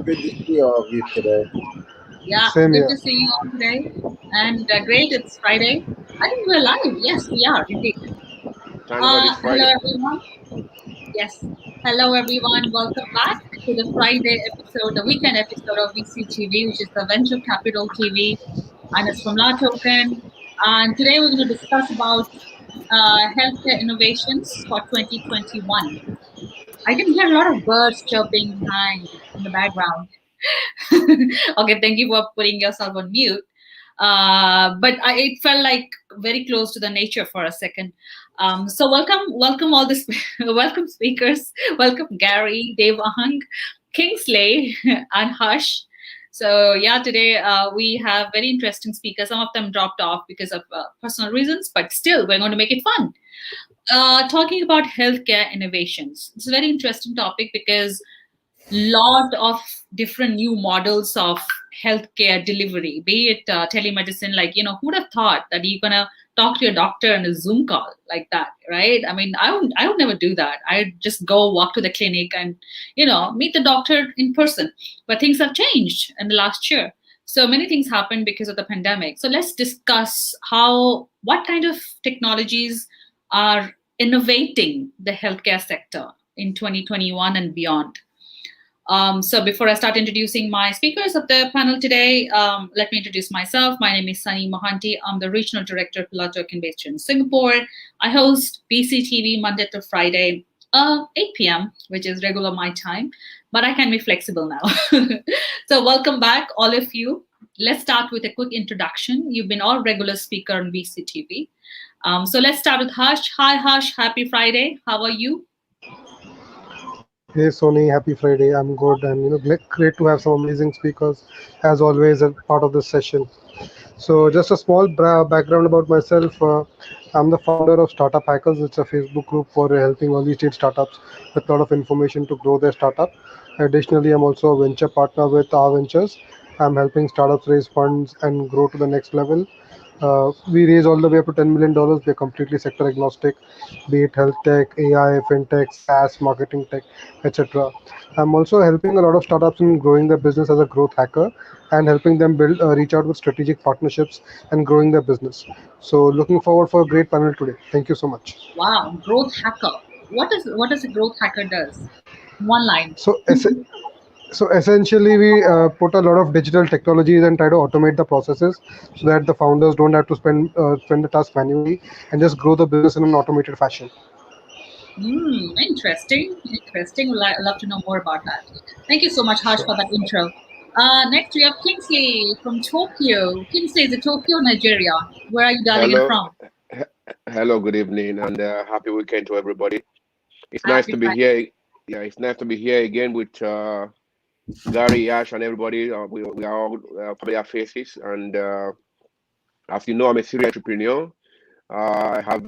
Good to see all of you today. Yeah, Same good here. to see you all today. And great, it's Friday. I think we're live. Yes, we are indeed. Thank God it's Hello, Friday. everyone. Yes. Hello, everyone. Welcome back to the Friday episode, the weekend episode of VCTV, which is the Venture Capital TV, and it's from LaToken. And today we're going to discuss about healthcare innovations for 2021. I can hear a lot of birds chirping behind in the background. Okay, thank you for putting yourself on mute. It felt like very close to the nature for a second. So welcome all this, welcome speakers, welcome Gary, Devang, Kingsley, and Hush. So yeah, today we have very interesting speakers. Some of them dropped off because of personal reasons, but still we're going to make it fun. Talking about healthcare innovations. It's a very interesting topic because lot of different new models of healthcare delivery, be it telemedicine. Like, who would have thought that you're gonna talk to your doctor in a Zoom call like that, right? I mean, I would never do that. I'd just go walk to the clinic and meet the doctor in person. But things have changed in the last year. So many things happened because of the pandemic. So let's discuss what kind of technologies are innovating the healthcare sector in 2021 and beyond. So before I start introducing my speakers of the panel today, let me introduce myself. My name is Sunny Mohanty. I'm the Regional Director of LaToken based in Singapore. I host BCTV Monday to Friday, 8 p.m., which is regular my time, but I can be flexible now. So welcome back, all of you. Let's start with a quick introduction. You've been all regular speaker on BCTV. So let's start with Hush. Hi, Hush. Happy Friday. How are you? Hey Sony, happy Friday. I'm good, and great to have some amazing speakers as always as part of this session. So, just a small background about myself. I'm the founder of Startup Hackers. It's a Facebook group for helping early stage startups with a lot of information to grow their startup. Additionally, I'm also a venture partner with our ventures. I'm helping startups raise funds and grow to the next level. We raise all the way up to $10 million. We're completely sector agnostic, be it health tech, AI, fintech, SaaS, marketing tech, etc. I'm also helping a lot of startups in growing their business as a growth hacker and helping them reach out with strategic partnerships and growing their business. So, looking forward for a great panel today. Thank you so much. Wow, growth hacker. What does a growth hacker does? One line. So, so essentially, we put a lot of digital technologies and try to automate the processes so that the founders don't have to spend the task manually and just grow the business in an automated fashion. Interesting. Interesting. Love to know more about that. Thank you so much, Harsh, Sure. for that intro. Next, we have Kingsley from Tokyo. Kingsley is in Tokyo, Nigeria. Where are you dialing in Hello, from? hello, good evening, and happy weekend to everybody. It's nice Happy to be Friday. here. Yeah, it's nice to be here again with Gary, Yash, and everybody. We are all familiar faces, and as you know, I'm a serial entrepreneur. I have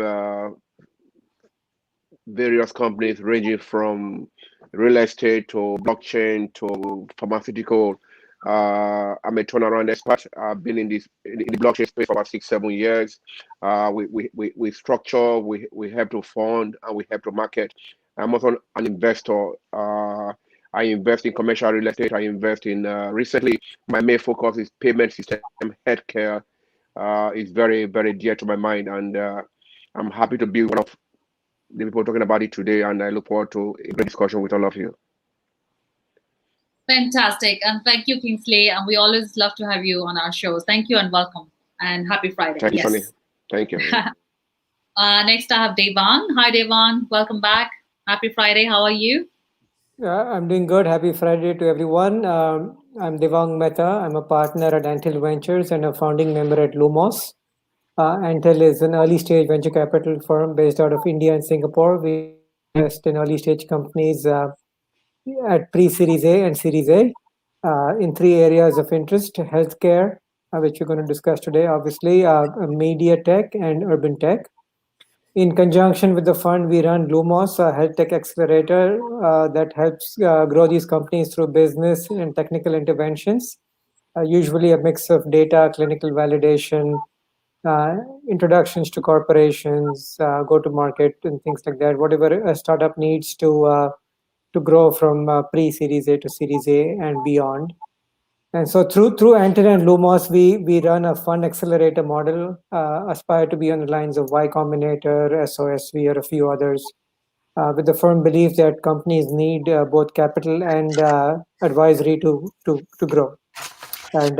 various companies ranging from real estate to blockchain to pharmaceutical. I'm a turnaround expert. I've been in the blockchain space for about 6, 7 years. We structure, we help to fund, and we help to market. I'm also an investor. I invest in commercial real estate. I invest in recently. My main focus is payment system, healthcare. Is very very dear to my mind, and I'm happy to be one of the people talking about it today, and I look forward to a great discussion with all of you. Fantastic. And thank you, Kingsley. And we always love to have you on our shows. Thank you and welcome. And happy Friday. Thank you, Sonny. Yes. Thank you. Next, I have Devang. Hi, Devang. Welcome back. Happy Friday. How are you? I'm doing good. Happy Friday to everyone. I'm Devang Mehta. I'm a partner at Untitled Ventures and a founding member at Lumos. Untitled is an early stage venture capital firm based out of India and Singapore. We invest in early stage companies at pre-Series A and Series A in 3 areas of interest: healthcare, which we're going to discuss today, obviously, media tech, and urban tech. In conjunction with the fund, we run Lumos, a health tech accelerator that helps grow these companies through business and technical interventions, usually a mix of data, clinical validation, introductions to corporations, go to market, and things like that. Whatever a startup needs to grow from pre-Series A to Series A and beyond. And so through Antel and Lumos, we run a fund accelerator model, aspire to be on the lines of Y Combinator, SOSV, or a few others, with the firm belief that companies need both capital and advisory to grow. And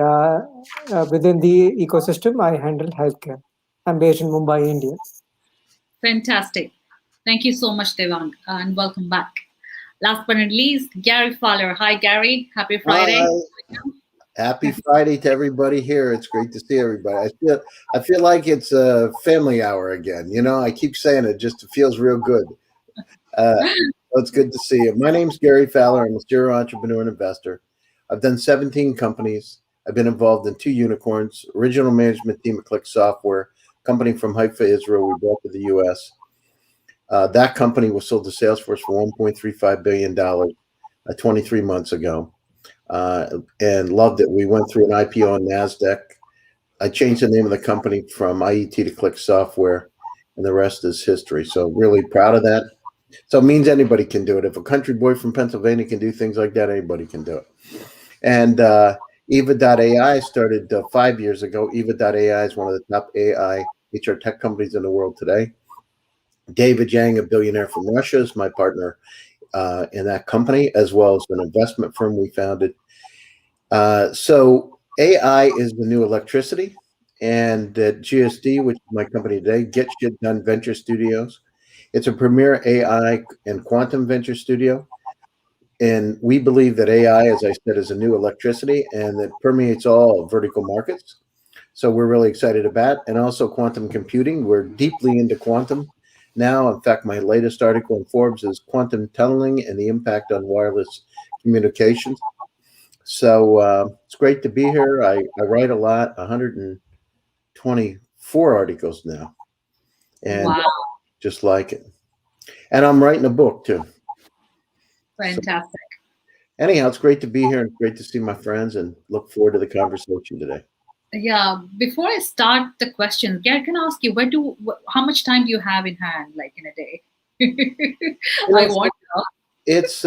within the ecosystem, I handle healthcare. I'm based in Mumbai, India. Fantastic. Thank you so much, Devang, and welcome back. Last but not least, Gary Fowler. Hi, Gary. Happy Friday. Hi. Happy Friday to everybody here. It's great to see everybody. I feel like it's a family hour again. You know, I keep saying it, just feels real good. It's good to see you. My name's Gary Fowler. I'm a serial entrepreneur and investor. I've done 17 companies. I've been involved in 2 unicorns, original management team at Click Software, company from Haifa, Israel, we brought to the U.S. That company was sold to Salesforce for $1.35 billion 23 months ago, and loved it. We went through an IPO on NASDAQ. I changed the name of the company from IET to Click Software, and the rest is history. So really proud of that. So it means anybody can do it. If a country boy from Pennsylvania can do things like that, anybody can do it. And Eva.ai started 5 years ago. Eva.ai is one of the top AI HR tech companies in the world today. David Yang, a billionaire from Russia, is my partner in that company, as well as an investment firm we founded. So AI is the new electricity. And at GSD, which is my company today, Get Shit Done Venture Studios, it's a premier AI and quantum venture studio. And we believe that AI, as I said, is a new electricity and that permeates all vertical markets. So we're really excited about it. And also quantum computing. We're deeply into quantum now. In fact, my latest article in Forbes is Quantum Tunneling and the Impact on Wireless Communications. So it's great to be here. I write a lot, 124 articles now. And Wow. just like it. And I'm writing a book too. Fantastic. So, anyhow, it's great to be here and great to see my friends and look forward to the conversation today. Yeah. Before I start the questions, Gary, can I ask you, how much time do you have in hand, like in a day? I want to know. It's,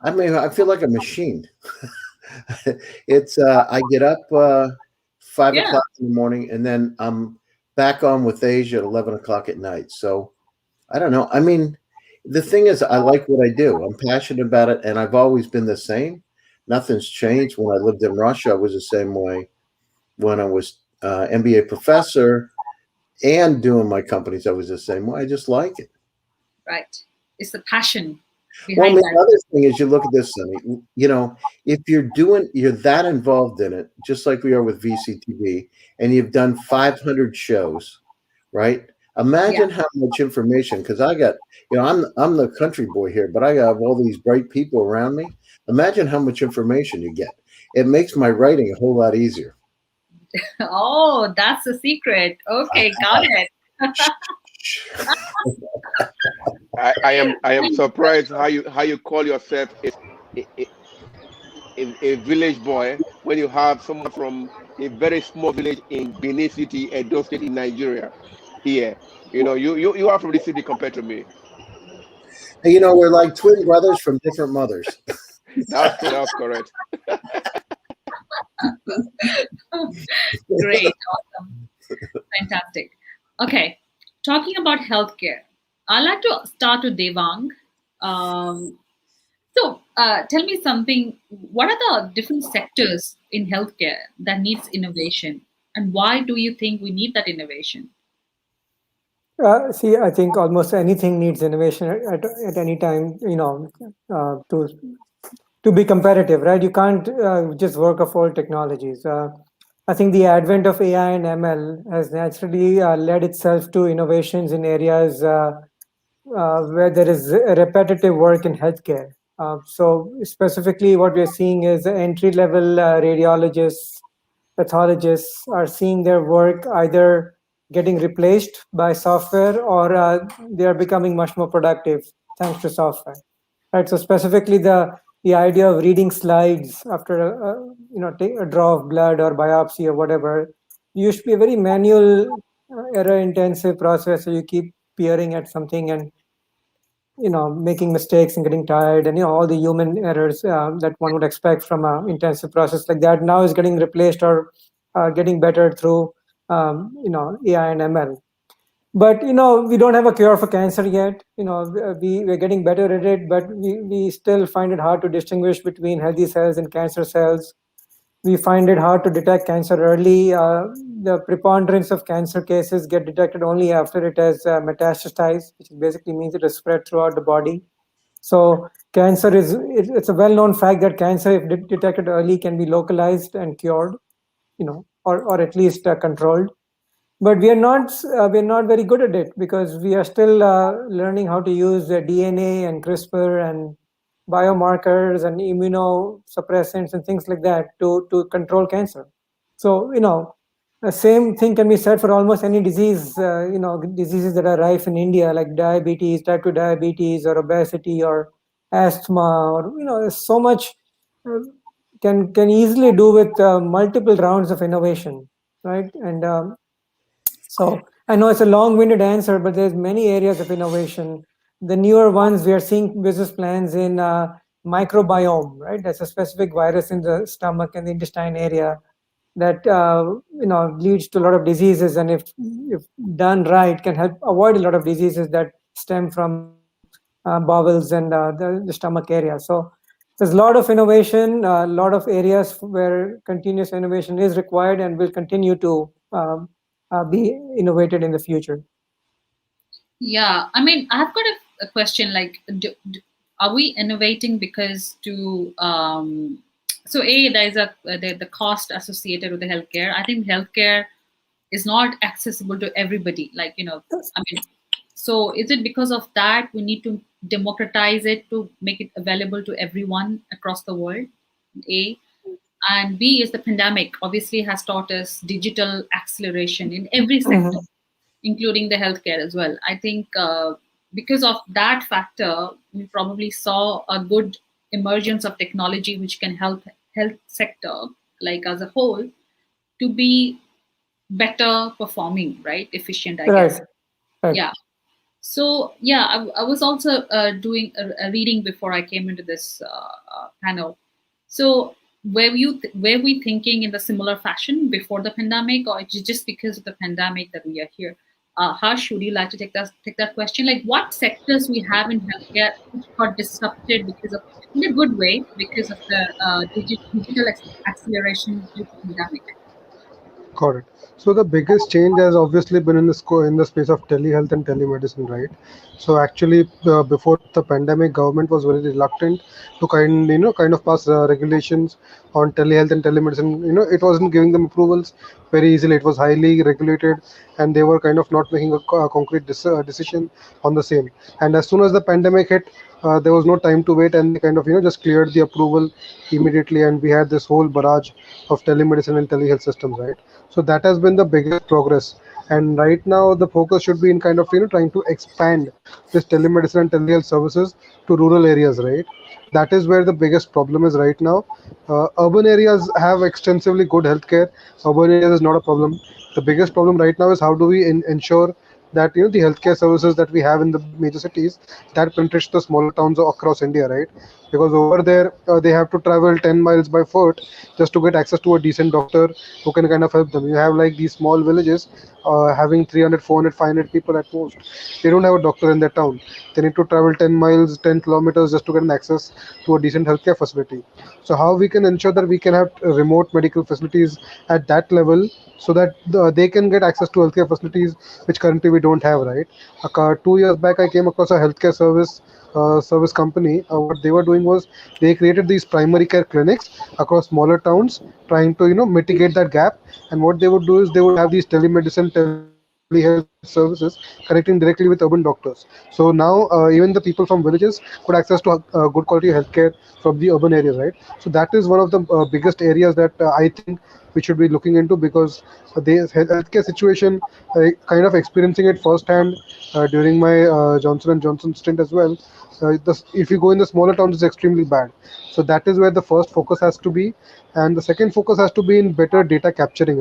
I mean, I feel like a machine. It's, I get up 5 o'clock in the morning and then I'm back on with Asia at 11 o'clock at night. So I don't know. I mean, the thing is, I like what I do. I'm passionate about it, and I've always been the same. Nothing's changed. When I lived in Russia, I was the same way. When I was MBA professor and doing my companies, I was the same way. I just like it. Right. It's the passion Well, behind the that. other thing is, you look at this, Sonny. You know, if you're that involved in it, just like we are with VCTV, and you've done 500 shows, right? Imagine how much information, because I got, I'm the country boy here, but I have all these bright people around me. Imagine how much information you get. It makes my writing a whole lot easier. Oh, that's the secret. Okay, got it. I am surprised how you call yourself a village boy when you have someone from a very small village in Benin City, Edo State in Nigeria. Here, you are from the city compared to me. And, we're like twin brothers from different mothers. That's correct. Great, awesome, fantastic. Okay, talking about healthcare, I'd like to start with Devang. So, tell me something. What are the different sectors in healthcare that needs innovation, and why do you think we need that innovation? See, I think almost anything needs innovation at any time, to be competitive, right? You can't just work off old technologies. I think the advent of AI and ML has naturally led itself to innovations in areas where there is repetitive work in healthcare. So specifically, what we're seeing is entry-level radiologists, pathologists are seeing their work either getting replaced by software or they are becoming much more productive thanks to software. Right. So specifically, the idea of reading slides after take a draw of blood or biopsy or whatever used to be a very manual, error-intensive process. So you keep peering at something and making mistakes and getting tired, and all the human errors that one would expect from an intensive process like that now is getting replaced or getting better through AI and ML. But we don't have a cure for cancer yet. We're getting better at it, but we still find it hard to distinguish between healthy cells and cancer cells. We find it hard to detect cancer early. The preponderance of cancer cases get detected only after it has metastasized, which basically means it has spread throughout the body. So cancer it's a well-known fact that cancer, if detected early, can be localized and cured, or at least controlled. But we're not very good at it because we are still learning how to use the DNA and CRISPR and biomarkers and immunosuppressants and things like that to control cancer. So the same thing can be said for almost any disease. Diseases that are rife in India, like diabetes, type 2 diabetes, or obesity, or asthma, or there's so much uh, can easily do with multiple rounds of innovation, right? And so I know it's a long-winded answer, but there's many areas of innovation. The newer ones, we are seeing business plans in microbiome, right? That's a specific virus in the stomach and the intestine area that leads to a lot of diseases, and if done right, can help avoid a lot of diseases that stem from bowels and the stomach area. So there's a lot of innovation, a lot of areas where continuous innovation is required and will continue to be innovated in the future. Yeah, I mean, I've got a question like, are we innovating because so there is the cost associated with the healthcare. I think healthcare is not accessible to everybody. Like, I mean, so is it because of that we need to democratize it to make it available to everyone across the world? A. And B is the pandemic obviously has taught us digital acceleration in every sector, including the healthcare as well. I think because of that factor, we probably saw a good emergence of technology which can help health sector, like as a whole, to be better performing, right? Efficient, I guess. Right. Yeah. So yeah, I was also doing a reading before I came into this panel. So were we thinking in the similar fashion before the pandemic, or it's just because of the pandemic that we are here? Harsh, would you like to take that question? Like, what sectors we have in healthcare which got disrupted because of, in a good way, because of the digital acceleration due to pandemic? Correct. So the biggest change has obviously been in in the space of telehealth and telemedicine, right? So actually, before the pandemic, government was very reluctant to kind of pass regulations on telehealth and telemedicine. It wasn't giving them approvals very easily. It was highly regulated, and they were kind of not making a concrete decision on the same. And as soon as the pandemic hit, there was no time to wait, and they kind of just cleared the approval immediately, and we had this whole barrage of telemedicine and telehealth systems, right? So that has been the biggest progress. And right now, the focus should be in kind of trying to expand this telemedicine and telehealth services to rural areas, right? That is where the biggest problem is right now. Urban areas have extensively good healthcare. Urban areas is not a problem. The biggest problem right now is how do we ensure that the healthcare services that we have in the major cities that penetrates the smaller towns across India, right? Because over there they have to travel 10 miles by foot just to get access to a decent doctor who can kind of help them. You have like these small villages having 300, 400, 500 people at most. They don't have a doctor in their town. They need to travel 10 miles, 10 kilometers just to get an access to a decent healthcare facility. So how we can ensure that we can have remote medical facilities at that level so that they can get access to healthcare facilities which currently we don't have, right? 2 years back, I came across a healthcare service company. What they were doing was they created these primary care clinics across smaller towns, trying to mitigate that gap. And what they would do is they would have these telemedicine, telehealth services connecting directly with urban doctors. So now even the people from villages could access to good quality healthcare from the urban areas, right? So that is one of the biggest areas that I think we should be looking into, because the healthcare situation, kind of experiencing it firsthand during my Johnson and Johnson stint as well. If you go in the smaller towns, it's extremely bad. So that is where the first focus has to be, and the second focus has to be in better data capturing.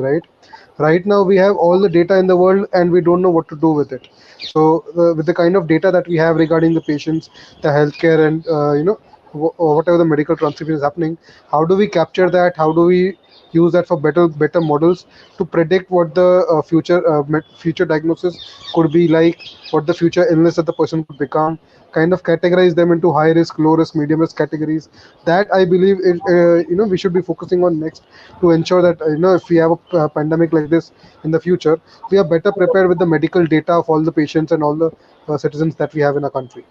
Right now we have all the data in the world, and we don't know what to do with it. So with the kind of data that we have regarding the patients, the healthcare, and whatever the medical transcription is happening, how do we capture that? How do we use that for better models to predict what the future diagnosis could be like, what the future illness that the person could become, kind of categorize them into high risk, low risk, medium risk categories. That I believe we should be focusing on next, to ensure that if we have a pandemic like this in the future, we are better prepared with the medical data of all the patients and all the citizens that we have in our country.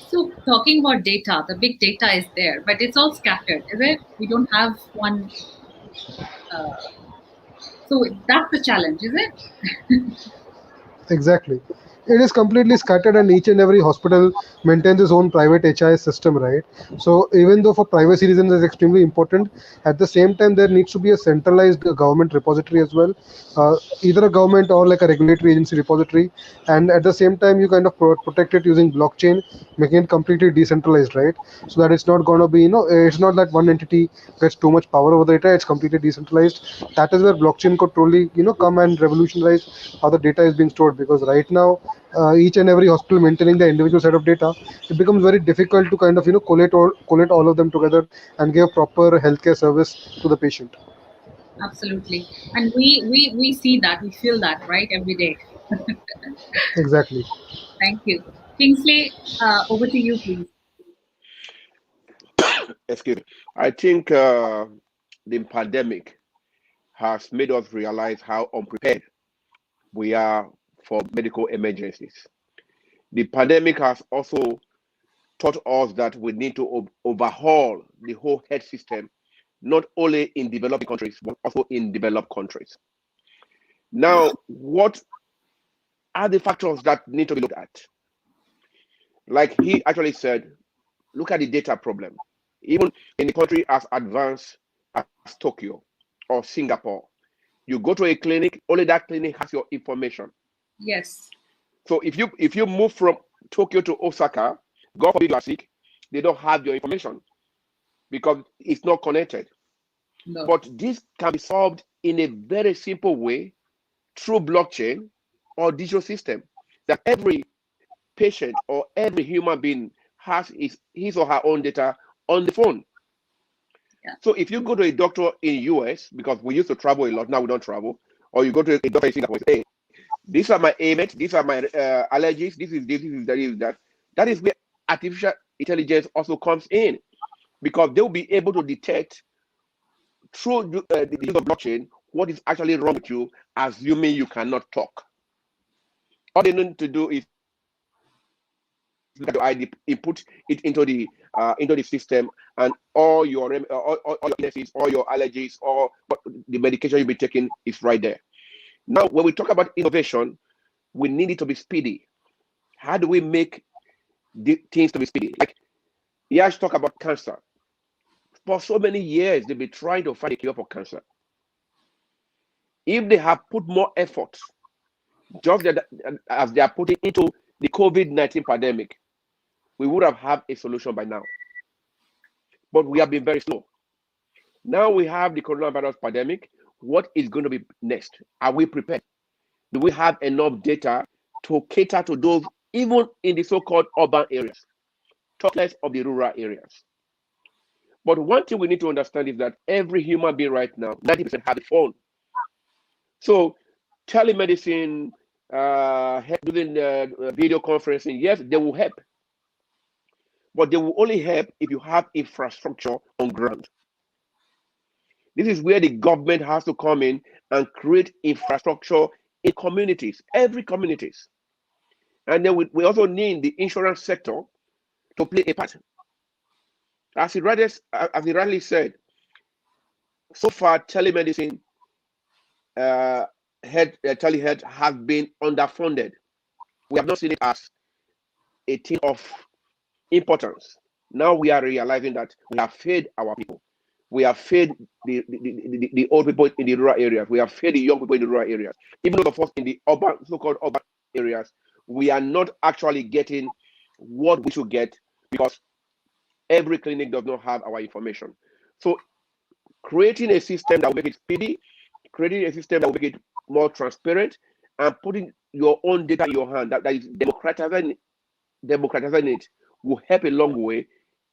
So talking about data, the big data is there, but it's all scattered, is it? We don't have one. So that's the challenge, is it? Exactly. It is completely scattered, and each and every hospital maintains its own private HIS system, right? So even though for privacy reasons is extremely important, at the same time there needs to be a centralized government repository as well, either a government or like a regulatory agency repository, and at the same time you kind of protect it using blockchain, making it completely decentralized, right? So that it's not going to be, it's not that one entity gets too much power over the data. It's completely decentralized. That is where blockchain could truly, come and revolutionize how the data is being stored. Because right now, each and every hospital maintaining the individual set of data, it becomes very difficult to kind of, collate all of them together and give proper healthcare service to the patient. Absolutely. And we see that, we feel that, right, every day. Exactly. Thank you. Kingsley, over to you, please. Excuse me. I think the pandemic has made us realize how unprepared we are for medical emergencies. The pandemic has also taught us that we need to overhaul the whole health system, not only in developing countries, but also in developed countries. Now, what are the factors that need to be looked at? Like he actually said, look at the data problem. Even in a country as advanced as Tokyo or Singapore, you go to a clinic, only that clinic has your information. Yes. So if you move from Tokyo to Osaka, God forbid you are sick, they don't have your information because it's not connected. No. But this can be solved in a very simple way through blockchain or digital system, that every patient or every human being has his or her own data on the phone. Yeah. So if you go to a doctor in US, because we used to travel a lot, now we don't travel, or you go to a doctor in Singapore, say, hey, these are my ailments, these are my allergies, this is that is that. That is where artificial intelligence also comes in, because they'll be able to detect through the use of blockchain what is actually wrong with you, assuming you cannot talk. All they need to do is look at your ID, input it into the system, and all your illnesses, all your allergies, or what the medication you'll be taking is right there. Now, when we talk about innovation, we need it to be speedy. How do we make the things to be speedy? Like Yash talk about cancer. For so many years, they've been trying to find a cure for cancer. If they have put more effort, just as they are putting into the COVID-19 pandemic, we would have had a solution by now. But we have been very slow. Now we have the coronavirus pandemic. What is going to be next? Are we prepared? Do we have enough data to cater to those even in the so-called urban areas, talk less of the rural areas? But one thing we need to understand is that every human being right now, 90% have a phone. So telemedicine, doing video conferencing, yes, they will help. But they will only help if you have infrastructure on ground. This is where the government has to come in and create infrastructure in communities, every communities. And then we also need the insurance sector to play a part. As he rightly said, so far telemedicine, telehealth has been underfunded. We have not seen it as a thing of importance. Now we are realizing that we have failed our people. We have failed the old people in the rural areas. We have failed the young people in the rural areas. Even those of us in the urban, so-called urban areas, we are not actually getting what we should get, because every clinic does not have our information. So creating a system that will make it speedy, creating a system that will make it more transparent, and putting your own data in your hand, that is democratizing it, will help a long way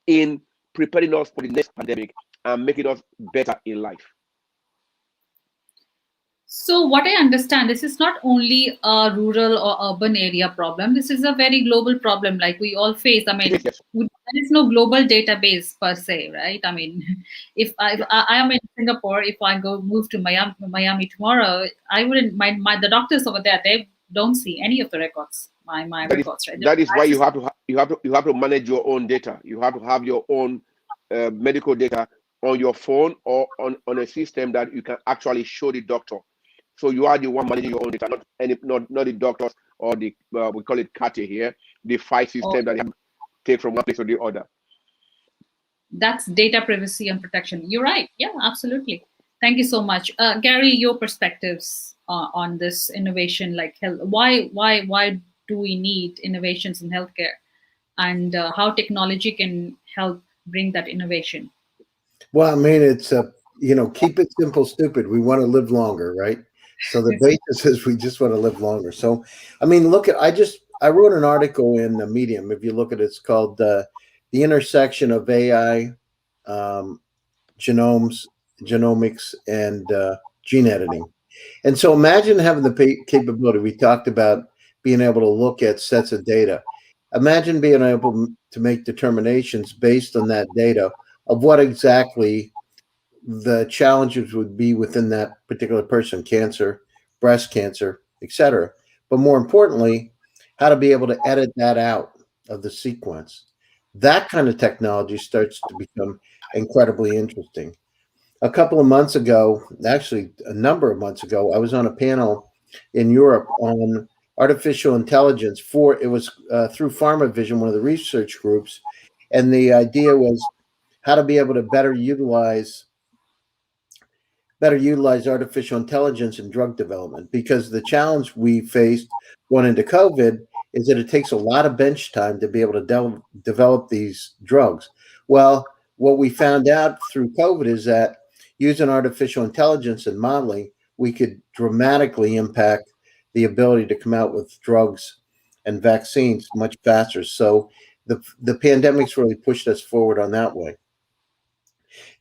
in preparing us for the next pandemic and making us better in life. So what I understand, this is not only a rural or urban area problem. This is a very global problem, like we all face. I mean, Yes. there is no global database per se, right? I mean, if I am in Singapore, if I move to Miami tomorrow, I wouldn't. The doctors over there, they don't see any of the records. My records, right? That is why you have to manage your own data. You have to have your own medical data on your phone or on a system that you can actually show the doctor. So you are the one managing your own data, not the doctors or the we call it CATE here, the file system that you take from one place to the other. That's data privacy and protection. You're right. Yeah, absolutely. Thank you so much, Gary. Your perspectives on this innovation, like health. Why do we need innovations in healthcare, and how technology can help bring that innovation? Well, I mean, it's keep it simple, stupid. We want to live longer, right? So the basis is we just want to live longer. So, I mean, look at I wrote an article in the Medium. If you look at it, it's called "The Intersection of AI, Genomics, and Gene Editing." And so, imagine having the capability. We talked about being able to look at sets of data. Imagine being able to make determinations based on that data of what exactly the challenges would be within that particular person: cancer, breast cancer, etc. But more importantly, how to be able to edit that out of the sequence. That kind of technology starts to become incredibly interesting. A couple of months ago, actually a number of months ago, I was on a panel in Europe on artificial intelligence it was through PharmaVision, one of the research groups. And the idea was how to be able to better utilize artificial intelligence in drug development, because the challenge we faced going into COVID is that it takes a lot of bench time to be able to develop these drugs. Well, what we found out through COVID is that using artificial intelligence and modeling, we could dramatically impact the ability to come out with drugs and vaccines much faster. So the pandemic's really pushed us forward on that way.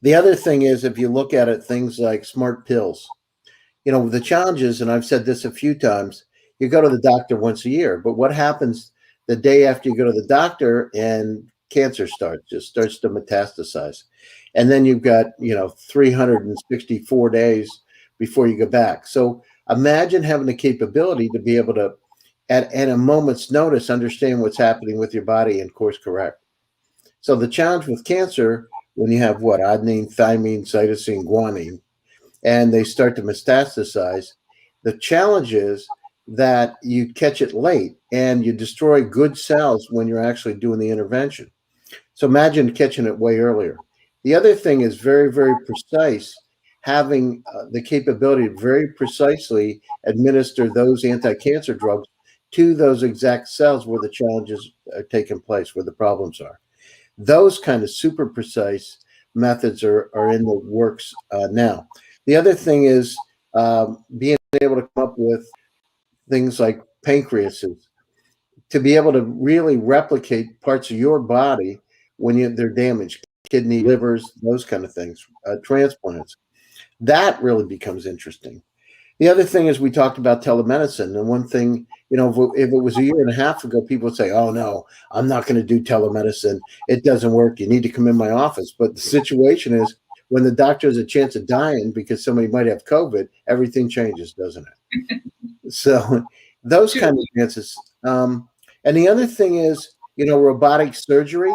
The other thing is, if you look at it, things like smart pills, the challenges, and I've said this a few times, you go to the doctor once a year, but what happens the day after you go to the doctor and cancer starts to metastasize? And then you've got, 364 days before you go back. So imagine having the capability to be able to, at a moment's notice, understand what's happening with your body and course correct. So the challenge with cancer, when you have adenine, thymine, cytosine, guanine, and they start to metastasize, the challenge is that you catch it late and you destroy good cells when you're actually doing the intervention. So imagine catching it way earlier. The other thing is very, very precise, having the capability to very precisely administer those anti-cancer drugs to those exact cells where the challenges are taking place, where the problems are. Those kind of super precise methods are in the works now. The other thing is being able to come up with things like pancreases, to be able to really replicate parts of your body when they're damaged, kidney, livers, those kind of things, transplants. That really becomes interesting. The other thing is, we talked about telemedicine, and one thing, if it was a year and a half ago, people would say, "Oh no, I'm not going to do telemedicine. It doesn't work. You need to come in my office." But the situation is, when the doctor has a chance of dying because somebody might have COVID, everything changes, doesn't it? So those kind of advances. And the other thing is, robotic surgery.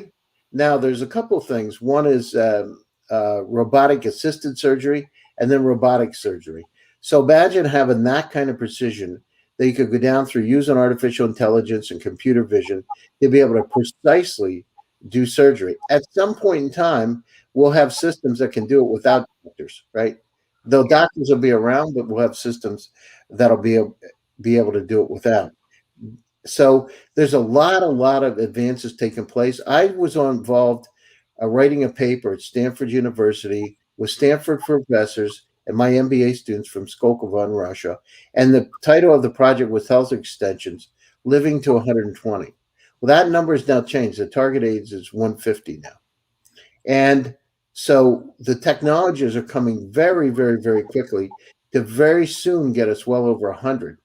Now, there's a couple things. One is robotic assisted surgery, and then robotic surgery. So imagine having that kind of precision that you could go down through using artificial intelligence and computer vision to be able to precisely do surgery. At some point in time, we'll have systems that can do it without doctors, right? Though doctors will be around, but we'll have systems that'll be able to do it without. So there's a lot of advances taking place. I was involved writing a paper at Stanford University with Stanford professors and my MBA students from Skolkovo in Russia. And the title of the project was Health Extensions, Living to 120. Well, that number has now changed. The target age is 150 now. And so the technologies are coming very, very, very quickly to very soon get us well over 100,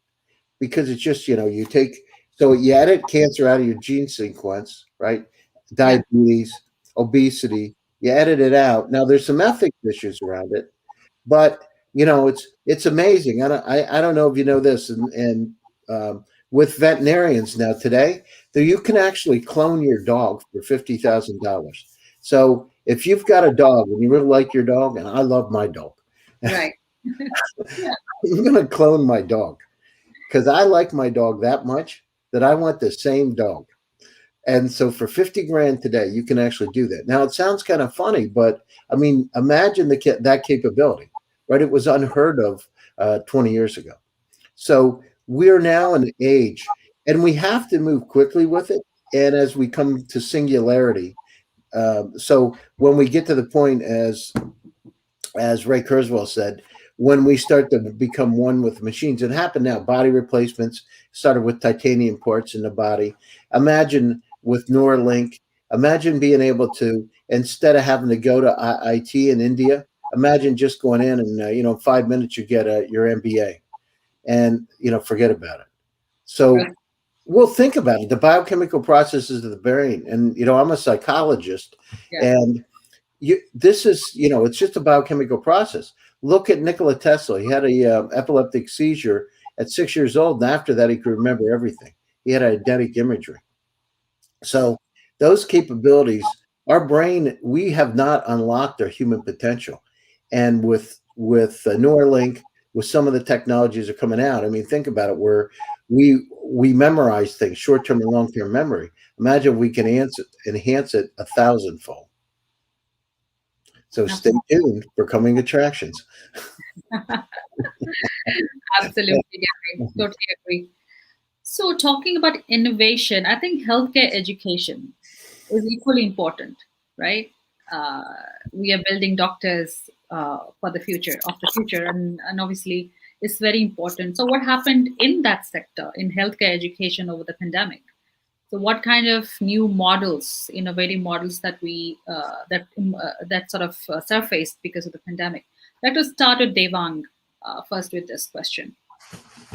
because it's just, you take, so you edit cancer out of your gene sequence, right? Diabetes, obesity, you edit it out. Now there's some ethics issues around it, but it's amazing. I don't know if you know this, and with veterinarians now today, that you can actually clone your dog for $50,000. So if you've got a dog and you really like your dog, and I love my dog, Right. I'm going to clone my dog because I like my dog that much that I want the same dog. And so for 50 grand today, you can actually do that. Now it sounds kind of funny, but I mean, imagine that capability, right? It was unheard of 20 years ago. So we're now in an age, and we have to move quickly with it. And as we come to singularity, so when we get to the point, as Ray Kurzweil said, when we start to become one with machines, it happened now. Body replacements started with titanium parts in the body. Imagine with Neuralink, imagine being able to, instead of having to go to IT in India, imagine just going in and 5 minutes you get your MBA, and forget about it. So Right. we'll think about it. The biochemical processes of the brain, and I'm a psychologist, Yeah. and this is, it's just a biochemical process. Look at Nikola Tesla. He had a epileptic seizure at 6 years old, and after that, he could remember everything. He had eidetic imagery. So those capabilities, our brain, we have not unlocked our human potential. And with Neuralink, with some of the technologies that are coming out, I mean, think about it, where we memorize things, short-term and long-term memory. Imagine we can enhance it 1,000-fold. So stay tuned for coming attractions. Absolutely, Gary. Totally agree. So, talking about innovation, I think healthcare education is equally important, right? Uh, we are building doctors for the future, and obviously it's very important. So, what happened in that sector, in healthcare education over the pandemic? So, what kind of new models, innovative models that that sort of surfaced because of the pandemic? Let us start with Devang first with this question.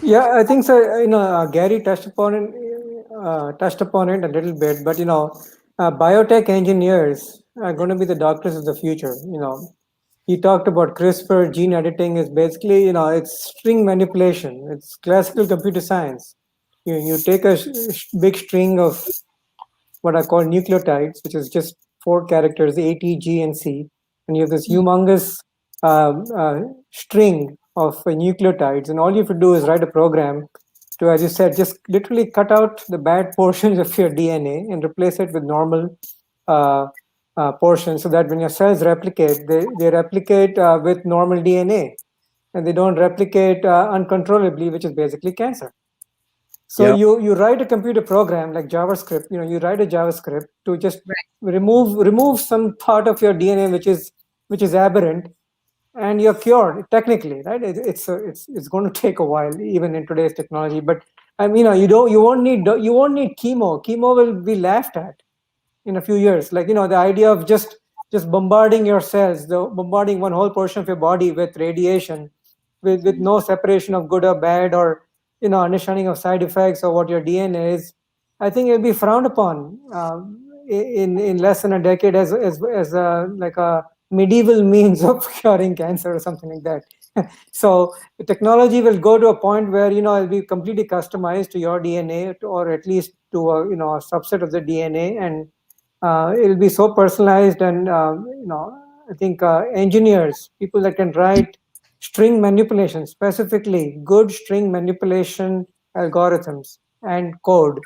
Yeah, I think so. Gary touched upon it a little bit, but biotech engineers are going to be the doctors of the future. He talked about CRISPR gene editing is basically, it's string manipulation. It's classical computer science. You take a big string of what I call nucleotides, which is just 4 characters, A, T, G, and C, and you have this humongous string of nucleotides, and all you have to do is write a program to, as you said, just literally cut out the bad portions of your DNA and replace it with normal portions, so that when your cells replicate, they replicate with normal DNA, and they don't replicate uncontrollably, which is basically cancer. So you write a computer program like JavaScript. You write a JavaScript to just remove some part of your DNA which is aberrant, and you're cured technically, right? It's going to take a while, even in today's technology. But you won't need chemo. Chemo will be laughed at in a few years. Like the idea of just bombarding your cells, bombarding one whole portion of your body with radiation, with no separation of good or bad, or understanding of side effects or what your DNA is. I think it'll be frowned upon in less than a decade as like a medieval means of curing cancer or something like that. So the technology will go to a point where it'll be completely customized to your DNA, or at least to a subset of the DNA, and it'll be so personalized. And I think engineers, people that can write string manipulation, specifically good string manipulation algorithms and code,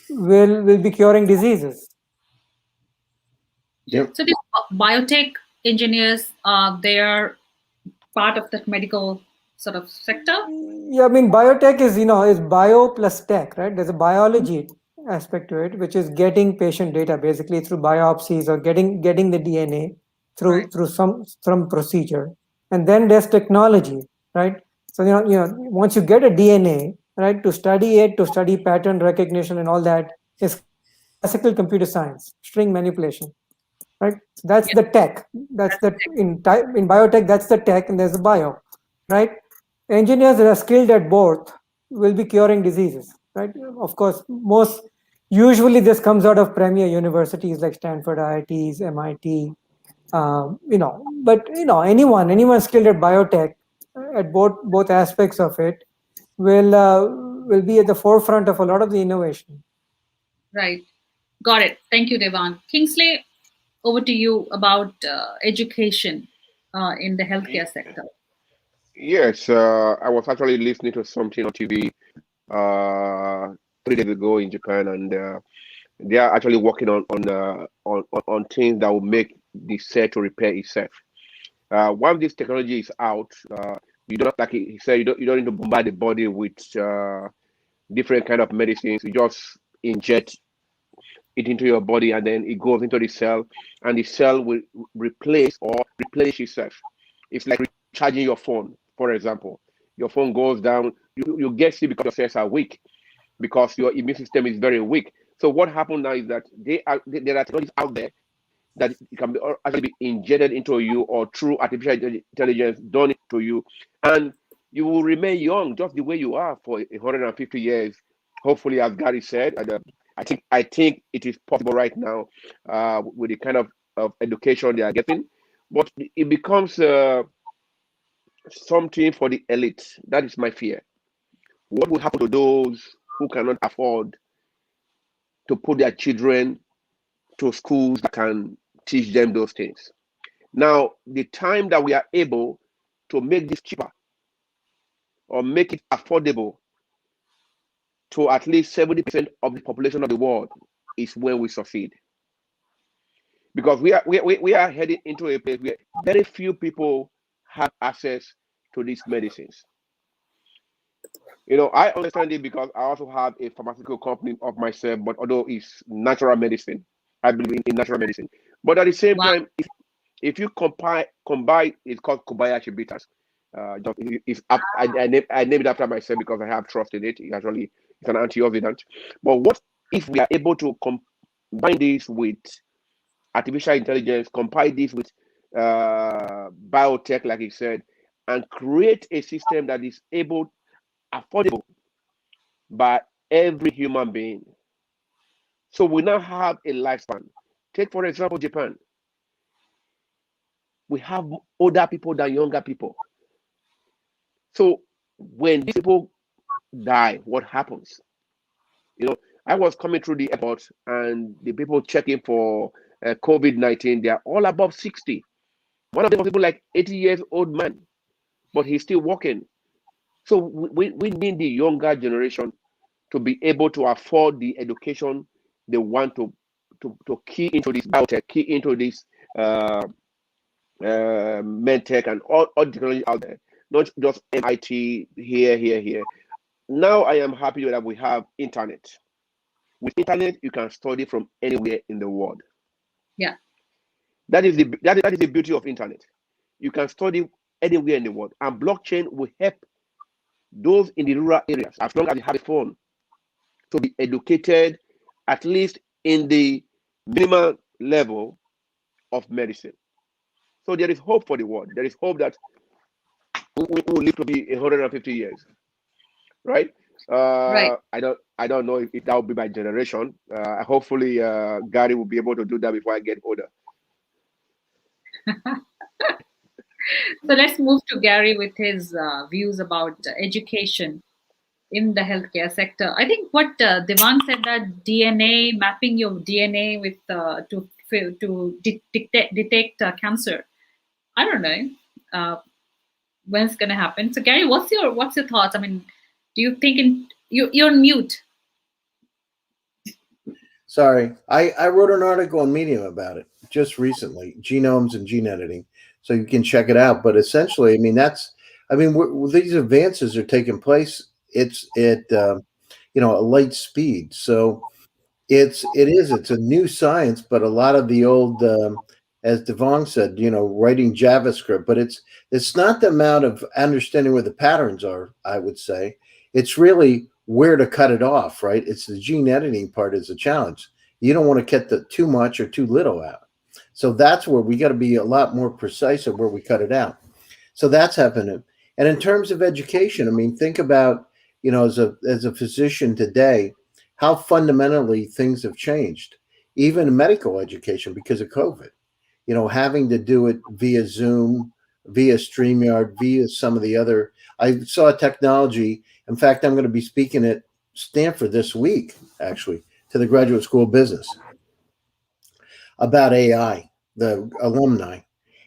will be curing diseases. Yep. So these biotech engineers, they are part of the medical sort of sector? Yeah, I mean, biotech is bio plus tech, right? There's a biology aspect to it, which is getting patient data basically through biopsies or getting the DNA through some procedure, and then there's technology, right? So once you get a DNA, right, to study it, to study pattern recognition and all that is classical computer science, string manipulation, right? So that's the tech. That's the in biotech. That's the tech, and there's the bio, right? Engineers that are skilled at both will be curing diseases, right? Of course, usually this comes out of premier universities like Stanford, IITs, MIT, but anyone skilled at biotech at both aspects of it will be at the forefront of a lot of the innovation. Right. Got it. Thank you, Devang. Kingsley, over to you about education in the healthcare sector. Yes, I was actually listening to something on TV 3 days ago in Japan, and they are actually working on things that will make the cell to repair itself. Once this technology is out, you don't, like he said, you don't need to bombard the body with different kind of medicines. You just inject it into your body, and then it goes into the cell, and the cell will replace or replenish itself. It's like recharging your phone, for example. Your phone goes down, you get sick because your cells are weak, because your immune system is very weak. So what happened now is that there are technologies out there that it can actually be injected into you, or through artificial intelligence done to you, and you will remain young just the way you are for 150 years, hopefully, as Gary said. And I think it is possible right now with the kind of education they are getting, but it becomes something for the elite. That is my fear. What will happen to those who cannot afford to put their children to schools that can teach them those things? Now, the time that we are able to make this cheaper or make it affordable to at least 70% of the population of the world is when we succeed. Because we are heading into a place where very few people have access to these medicines. I understand it because I also have a pharmaceutical company of myself, but although it's natural medicine, I believe in natural medicine. But at the same time, if you combine, it's called Kobayashi bitters. I named it after myself because I have trust in it. It's an antioxidant. But what if we are able to combine this with artificial intelligence, combine this with biotech, like he said, and create a system that is affordable by every human being? So we now have a lifespan. Take, for example, Japan. We have older people than younger people. So when these people die, what happens? I was coming through the airport, and the people checking for COVID-19, they are all above 60. One of them was people like 80 years old man, but he's still working. So we need the younger generation to be able to afford the education they want to key into this biotech, key into this medtech, and all technology out there, not just MIT here. Now I am happy that we have internet. With internet, you can study from anywhere in the world. Yeah, that is the beauty of internet. You can study anywhere in the world, and blockchain will help those in the rural areas, as long as you have a phone, to be educated, at least in the minimal level of medicine. So there is hope for the world. There is hope that we will live to be 150 years, right? right. I don't know if that will be my generation. Hopefully, Gary will be able to do that before I get older. So let's move to Gary with his views about education in the healthcare sector. I think what Devang said, that DNA, mapping your DNA with to detect cancer. I don't know when it's going to happen. So Gary, what's your thoughts? I mean, do you think you're on mute? Sorry, I wrote an article on Medium about it just recently, genomes and gene editing, so you can check it out. But essentially, I mean, that's I mean, these advances are taking place. It's at a light speed. So it's a new science, but a lot of the old, as Devon said, writing JavaScript. But it's not the amount of understanding where the patterns are. I would say it's really where to cut it off. Right? It's the gene editing part is a challenge. You don't want to cut the too much or too little out. So that's where we got to be a lot more precise of where we cut it out. So that's happening. And in terms of education, I mean, think about, as a physician today, how fundamentally things have changed, even in medical education because of COVID, having to do it via Zoom, via StreamYard, via some of the other. I saw technology. In fact, I'm going to be speaking at Stanford this week, actually, to the Graduate School of Business about AI, the alumni.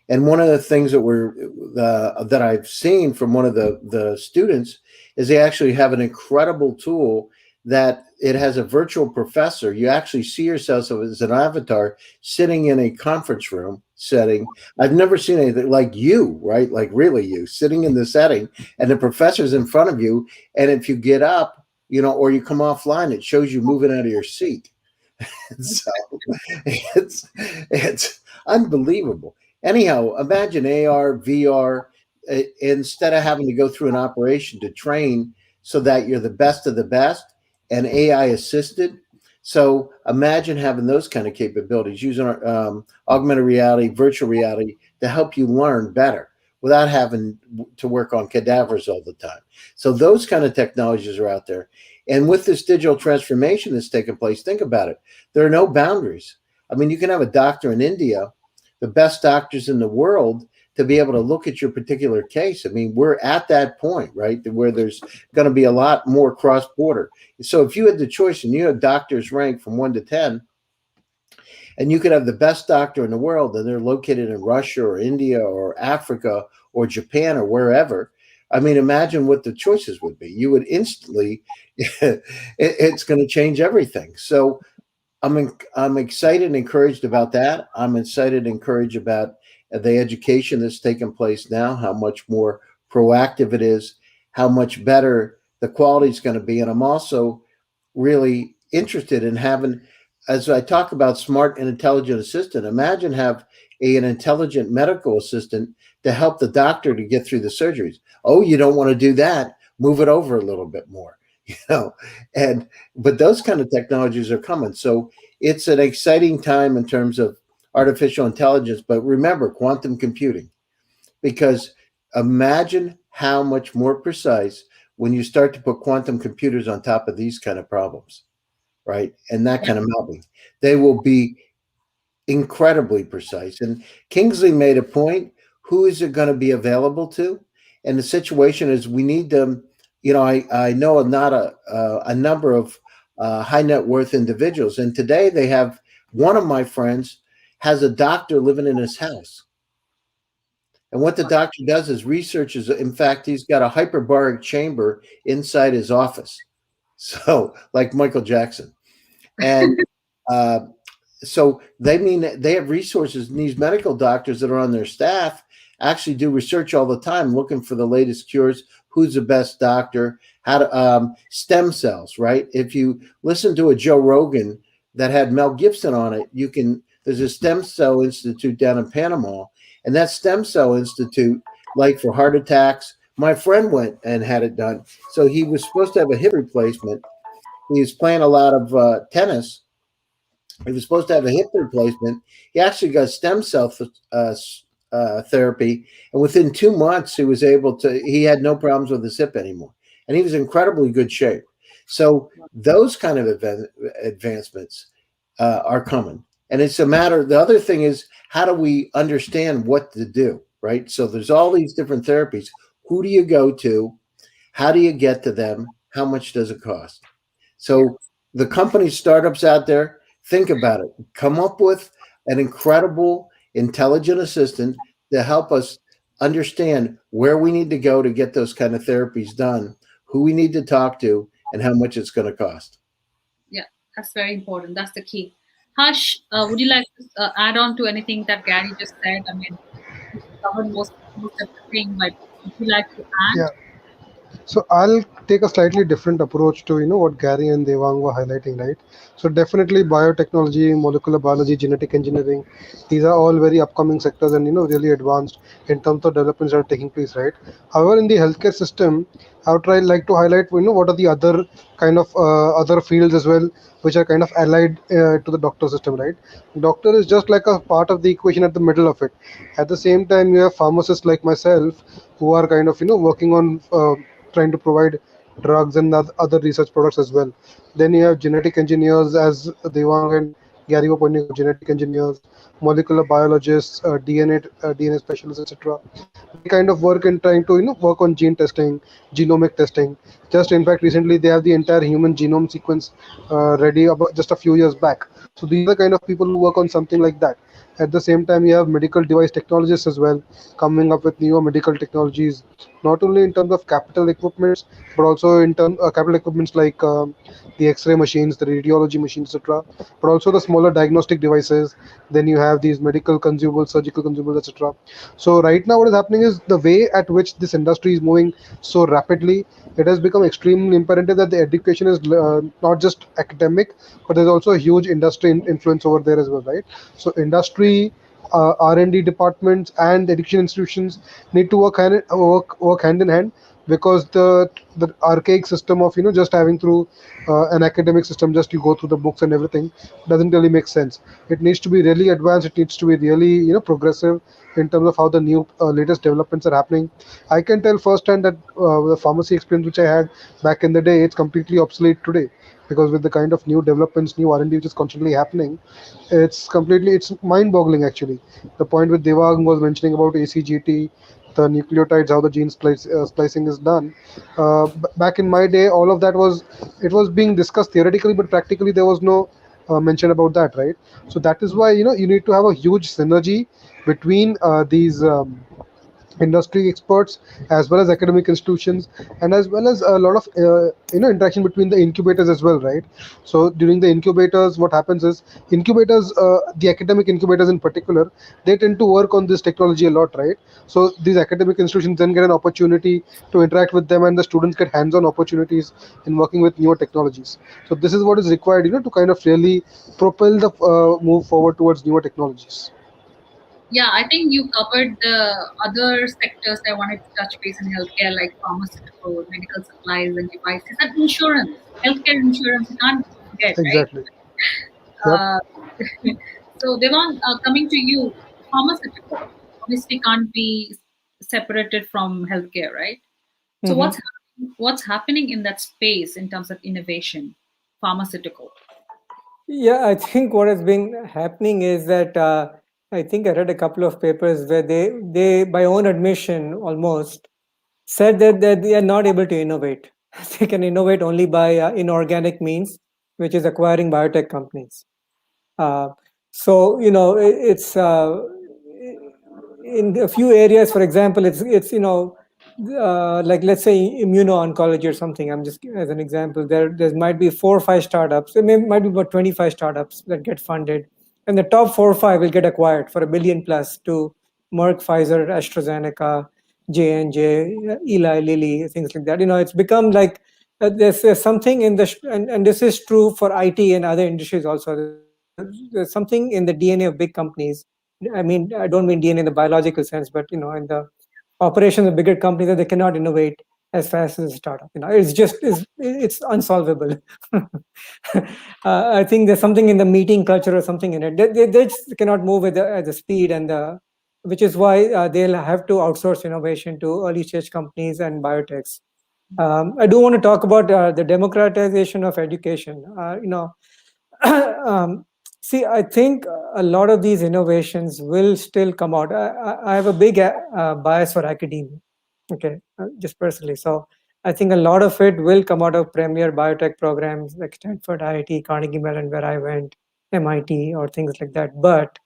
And one of the things that I've seen from one of the students is they actually have an incredible tool that it has a virtual professor. You actually see yourself as an avatar sitting in a conference room setting. I've never seen anything like you, right? Like really you sitting in the setting and the professor's in front of you. And if you get up, or you come offline, it shows you moving out of your seat. So it's unbelievable. Anyhow, imagine AR, VR, instead of having to go through an operation to train so that you're the best of the best and AI assisted. So imagine having those kind of capabilities using augmented reality, virtual reality to help you learn better without having to work on cadavers all the time. So those kind of technologies are out there. And with this digital transformation that's taking place, think about it. There are no boundaries. I mean, you can have a doctor in India, the best doctors in the world, to be able to look at your particular case. I mean, we're at that point, right, where there's going to be a lot more cross-border. So if you had the choice and you had doctors ranked from 1 to 10, and you could have the best doctor in the world, and they're located in Russia or India or Africa or Japan or wherever. I mean, imagine what the choices would be. You would instantly, it's going to change everything. So I'm excited and encouraged about that. I'm excited and encouraged about the education that's taking place now, how much more proactive it is, how much better the quality is going to be. And I'm also really interested in having, as I talk about smart and intelligent assistant, imagine have an intelligent medical assistant to help the doctor to get through the surgeries. Oh, you don't want to do that. Move it over a little bit more, but those kind of technologies are coming. So it's an exciting time in terms of artificial intelligence, but remember quantum computing, because imagine how much more precise when you start to put quantum computers on top of these kind of problems, right? And that kind of mapping, they will be incredibly precise. And Kingsley made a point, who is it going to be available to? And the situation is we need them. I know not a number of high net worth individuals, and today they have, one of my friends has a doctor living in his house. And what the doctor does is researches, in fact, he's got a hyperbaric chamber inside his office. So like Michael Jackson. And so they have resources, and these medical doctors that are on their staff actually do research all the time, looking for the latest cures, who's the best doctor, how to stem cells, right? If you listen to a Joe Rogan that had Mel Gibson on it, there's a stem cell institute down in Panama, and that stem cell institute, like for heart attacks, my friend went and had it done. So he was supposed to have a hip replacement. He was playing a lot of tennis. He was supposed to have a hip replacement. He actually got stem cell therapy, and within 2 months, he had no problems with his hip anymore, and he was in incredibly good shape. So those kind of advancements are coming, and it's a matter. The other thing is, how do we understand what to do, right? So there's all these different therapies. Who do you go to? How do you get to them? How much does it cost? So the company startups out there, think about it. Come up with an incredible, intelligent assistant to help us understand where we need to go to get those kind of therapies done, who we need to talk to, and how much it's going to cost. Yeah, that's very important. That's the key. Harsh, would you like to add on to anything that Gary just said? I mean, he's covered most of the thing, but Would you like to add? Yeah. So I'll take a slightly different approach to what Gary and Devang were highlighting, right? So definitely biotechnology, molecular biology, genetic engineering, these are all very upcoming sectors and really advanced in terms of developments that are taking place, right? However, in the healthcare system, I would try like to highlight what are the other kind of other fields as well, which are kind of allied to the doctor system, right? Doctor is just like a part of the equation at the middle of it. At the same time, you have pharmacists like myself who are kind of working on trying to provide drugs and other research products as well. Then you have genetic engineers, as Devang and Gary were pointing out, genetic engineers, molecular biologists, DNA specialists, etc. They kind of work in trying to work on gene testing, genomic testing. Just in fact, recently they have the entire human genome sequence ready about just a few years back. So these are the kind of people who work on something like that. At the same time, you have medical device technologists as well, coming up with newer medical technologies, not only in terms of capital equipments, but also in terms capital equipments like the X-ray machines, the radiology machines, etc. But also the smaller diagnostic devices. Then you have these medical consumables, surgical consumables, etc. So right now, what is happening is the way at which this industry is moving so rapidly. It has become extremely imperative that the education is not just academic, but there's also a huge industry influence over there as well, right? So industry, R&D departments, and education institutions need to work hand in hand, because the archaic system of just having through an academic system, just you go through the books and everything, doesn't really make sense. It needs to be really advanced. It needs to be really progressive in terms of how the new latest developments are happening. I can tell firsthand that the pharmacy experience which I had back in the day, it's completely obsolete today, because with the kind of new developments, new R&D which is constantly happening, it's mind-boggling actually. The point with Devang was mentioning about ACGT, the nucleotides, how the splicing is done. Back in my day, all of that was being discussed theoretically, but practically there was no mention about that, right? So that is why you need to have a huge synergy between these industry experts, as well as academic institutions, and as well as a lot of interaction between the incubators as well, right? So during the incubators, what happens is incubators, the academic incubators in particular, they tend to work on this technology a lot, right? So these academic institutions then get an opportunity to interact with them, and the students get hands-on opportunities in working with newer technologies. So this is what is required, to kind of really propel the move forward towards newer technologies. Yeah, I think you covered the other sectors I wanted to touch base in healthcare, like pharmaceutical, medical supplies, and devices, and insurance. Healthcare insurance, you can't forget, right? Exactly. Yep. Uh, so, Devon, coming to you, pharmaceutical obviously can't be separated from healthcare, right? So, Mhm. what's happening in that space in terms of innovation, pharmaceutical? Yeah, I think what has been happening is that I think I read a couple of papers where they by own admission almost said that they are not able to innovate. They can innovate only by inorganic means, which is acquiring biotech companies. Uh, so it's in a few areas. For example, it's like let's say immuno-oncology or something. I'm just as an example. There might be 4 or 5 startups. Might be about 25 startups that get funded, and the top 4 or 5 will get acquired for $1 billion plus to Merck, Pfizer, AstraZeneca, J&J, Eli Lilly, things like that. It's become like there's something in and this is true for IT and other industries also. There's something in the DNA of big companies. I mean, I don't mean DNA in the biological sense, but in the operations of bigger companies, that they cannot innovate as fast as a startup. It's unsolvable. I think there's something in the meeting culture or something in it. They just cannot move at the speed and which is why they'll have to outsource innovation to early stage companies and biotechs. I do want to talk about the democratization of education. um, see, I think a lot of these innovations will still come out. I have a big bias for academia, okay, just personally. So I think a lot of it will come out of premier biotech programs like Stanford, IIT, Carnegie Mellon, where I went, MIT, or things like that. But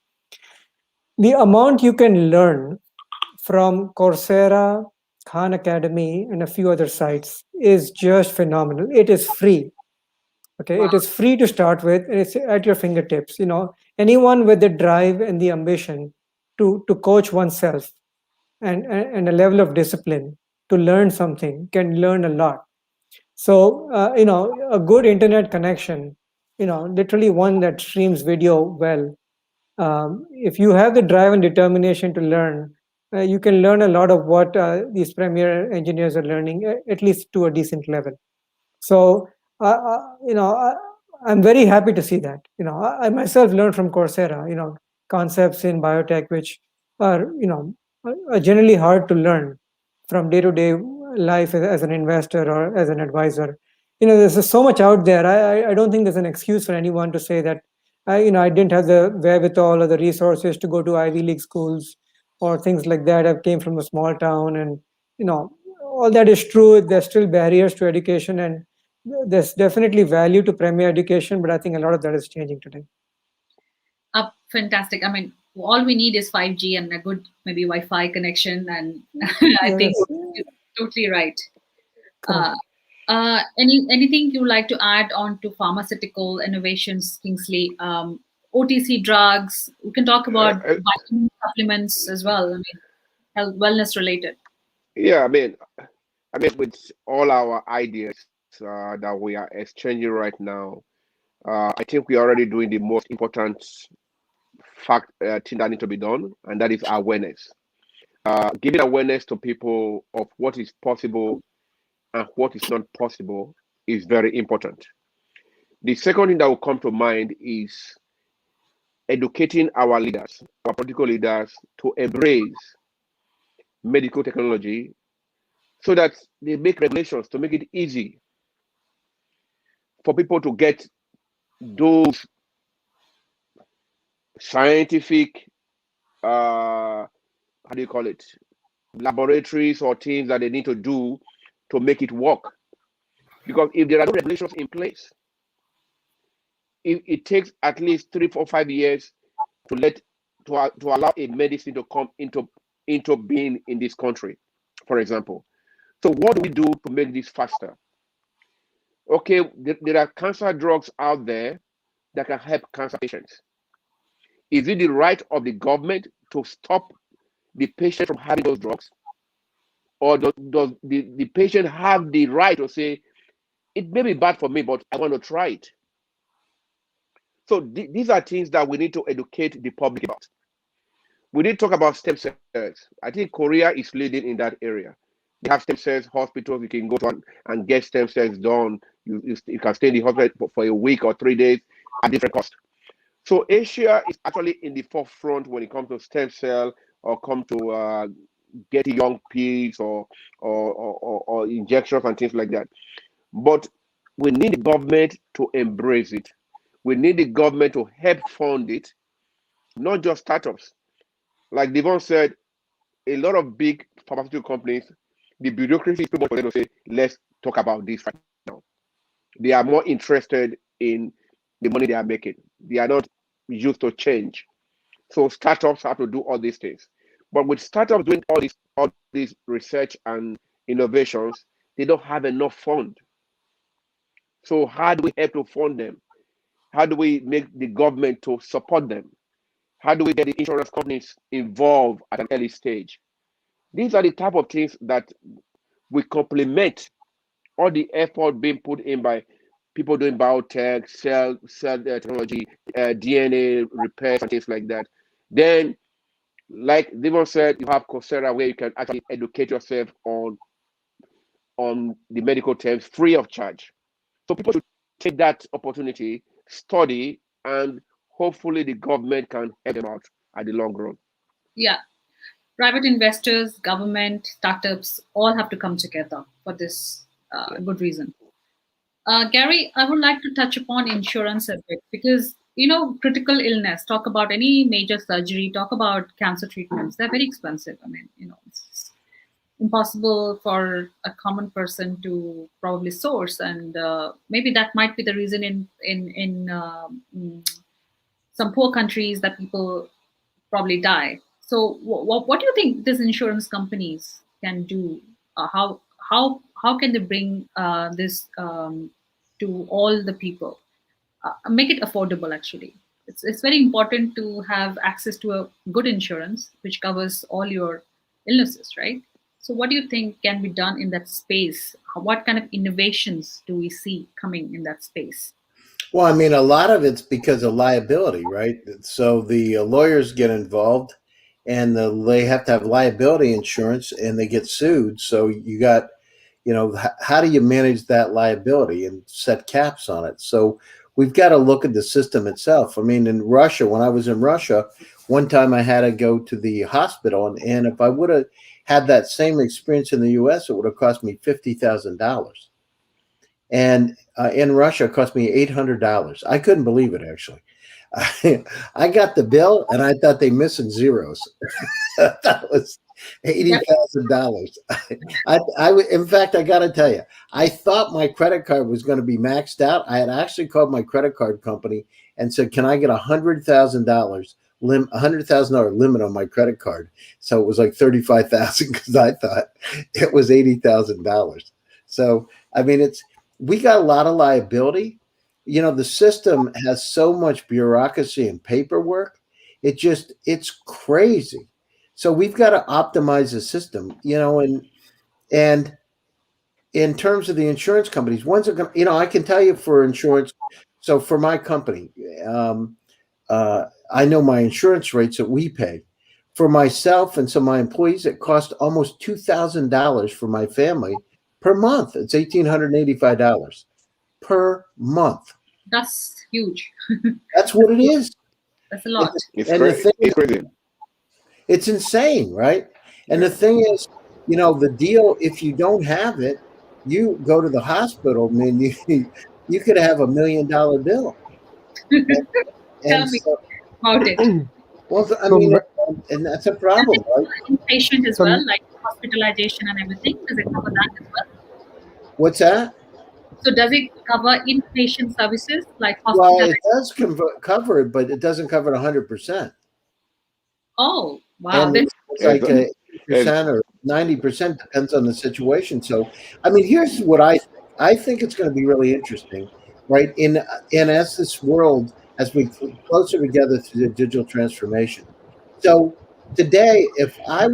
the amount you can learn from Coursera, Khan Academy, and a few other sites is just phenomenal. It is free. Okay, Wow. it is free to start with, and it's at your fingertips. Anyone with the drive and the ambition to coach oneself, and a level of discipline to learn something can learn a lot. So, a good internet connection, literally one that streams video well. If you have the drive and determination to learn, you can learn a lot of what these premier engineers are learning, at least to a decent level. So, I'm very happy to see that. I myself learned from Coursera, concepts in biotech which are, are generally hard to learn from day-to-day life as an investor or as an advisor. There's so much out there. I don't think there's an excuse for anyone to say that I didn't have the wherewithal or the resources to go to Ivy League schools or things like that. I came from a small town, and all that is true. There's still barriers to education, and there's definitely value to premier education, but I think a lot of that is changing today. Fantastic. I mean, all we need is 5G and a good maybe Wi-Fi connection, and I Yes. think you're totally right. Anything you like to add on to pharmaceutical innovations, Kingsley? OTC drugs. We can talk about vitamin supplements as well. I mean, health wellness related. Yeah, with all our ideas that we are exchanging right now, I think we are already doing the most important thing that needs to be done, and that is awareness. Giving awareness to people of what is possible and what is not possible is very important. The second thing that will come to mind is educating our leaders, our political leaders, to embrace medical technology so that they make regulations to make it easy for people to get those scientific, how do you call it, laboratories or things that they need to do to make it work. Because if there are no regulations in place, it takes at least 3, 4, 5 years to allow a medicine to come into being in this country, for example. So what do we do to make this faster? Okay, there are cancer drugs out there that can help cancer patients. Is it the right of the government to stop the patient from having those drugs? Or does the patient have the right to say, it may be bad for me, but I want to try it? So these are things that we need to educate the public about. We need to talk about stem cells. I think Korea is leading in that area. They have stem cells hospitals. You can go to and get stem cells done. You can stay in the hospital for a week or 3 days at different cost. So Asia is actually in the forefront when it comes to stem cell or come to getting young pigs or injections and things like that. But we need the government to embrace it. We need the government to help fund it, not just startups. Like Devon said, a lot of big pharmaceutical companies, the bureaucracy is too much for them to say, let's talk about this right now. They are more interested in the money they are making. They are not used to change. So startups have to do all these things. But with startups doing all these research and innovations, they don't have enough fund. So how do we help to fund them? How do we make the government to support them? How do we get the insurance companies involved at an early stage? These are the type of things that we complement all the effort being put in by people doing biotech, cell technology, DNA repairs and things like that. Then, like Devon said, you have Coursera where you can actually educate yourself on the medical terms free of charge. So people should take that opportunity, study, and hopefully the government can help them out at the long run. Yeah. Private investors, government, startups, all have to come together for this good reason. Gary, I would like to touch upon insurance a bit because, critical illness, talk about any major surgery, talk about cancer treatments, they're very expensive. I mean, it's impossible for a common person to probably source. And maybe that might be the reason in some poor countries that people probably die. So, what do you think these insurance companies can do? How can they bring this to all the people? Make it affordable. Actually, it's very important to have access to a good insurance which covers all your illnesses, right? So what do you think can be done in that space? What kind of innovations do we see coming in that space? Well, I mean, a lot of it's because of liability, right? So the lawyers get involved, and they have to have liability insurance, and they get sued. So you got, how do you manage that liability and set caps on it? So we've got to look at the system itself. I mean, in Russia, when I was in Russia, one time I had to go to the hospital, and if I would have had that same experience in the U.S., it would have cost me $50,000. And in Russia, it cost me $800. I couldn't believe it, actually. I got the bill, and I thought they missing zeros. That was $80,000. In fact, I got to tell you, I thought my credit card was going to be maxed out. I had actually called my credit card company and said, "Can I get $100,000 limit on my credit card?" So it was like $35,000 because I thought it was $80,000. So I mean, we got a lot of liability. The system has so much bureaucracy and paperwork. It's crazy. So we've got to optimize the system, and in terms of the insurance companies, ones are going to, I can tell you for insurance. So for my company, I know my insurance rates that we pay for myself and some of my employees. It costs almost $2,000 for my family per month. It's $1,885 per month. That's huge. That's what it is. That's a lot. It's crazy. It's insane, right? And the thing is, the deal, if you don't have it, you go to the hospital, man, you could have $1 million bill. Tell me about it. Well, I mean, and that's a problem, right? Inpatient as well, like hospitalization and everything. Does it cover that as well? What's that? So does it cover inpatient services like Well, hospitalization? it does cover it, but it doesn't cover it 100%. Oh, wow. And it's like 80% or 90%, depends on the situation. So, I mean, here's what I think. I think it's going to be really interesting, right? And as this world, as we closer together through the digital transformation. So today, if I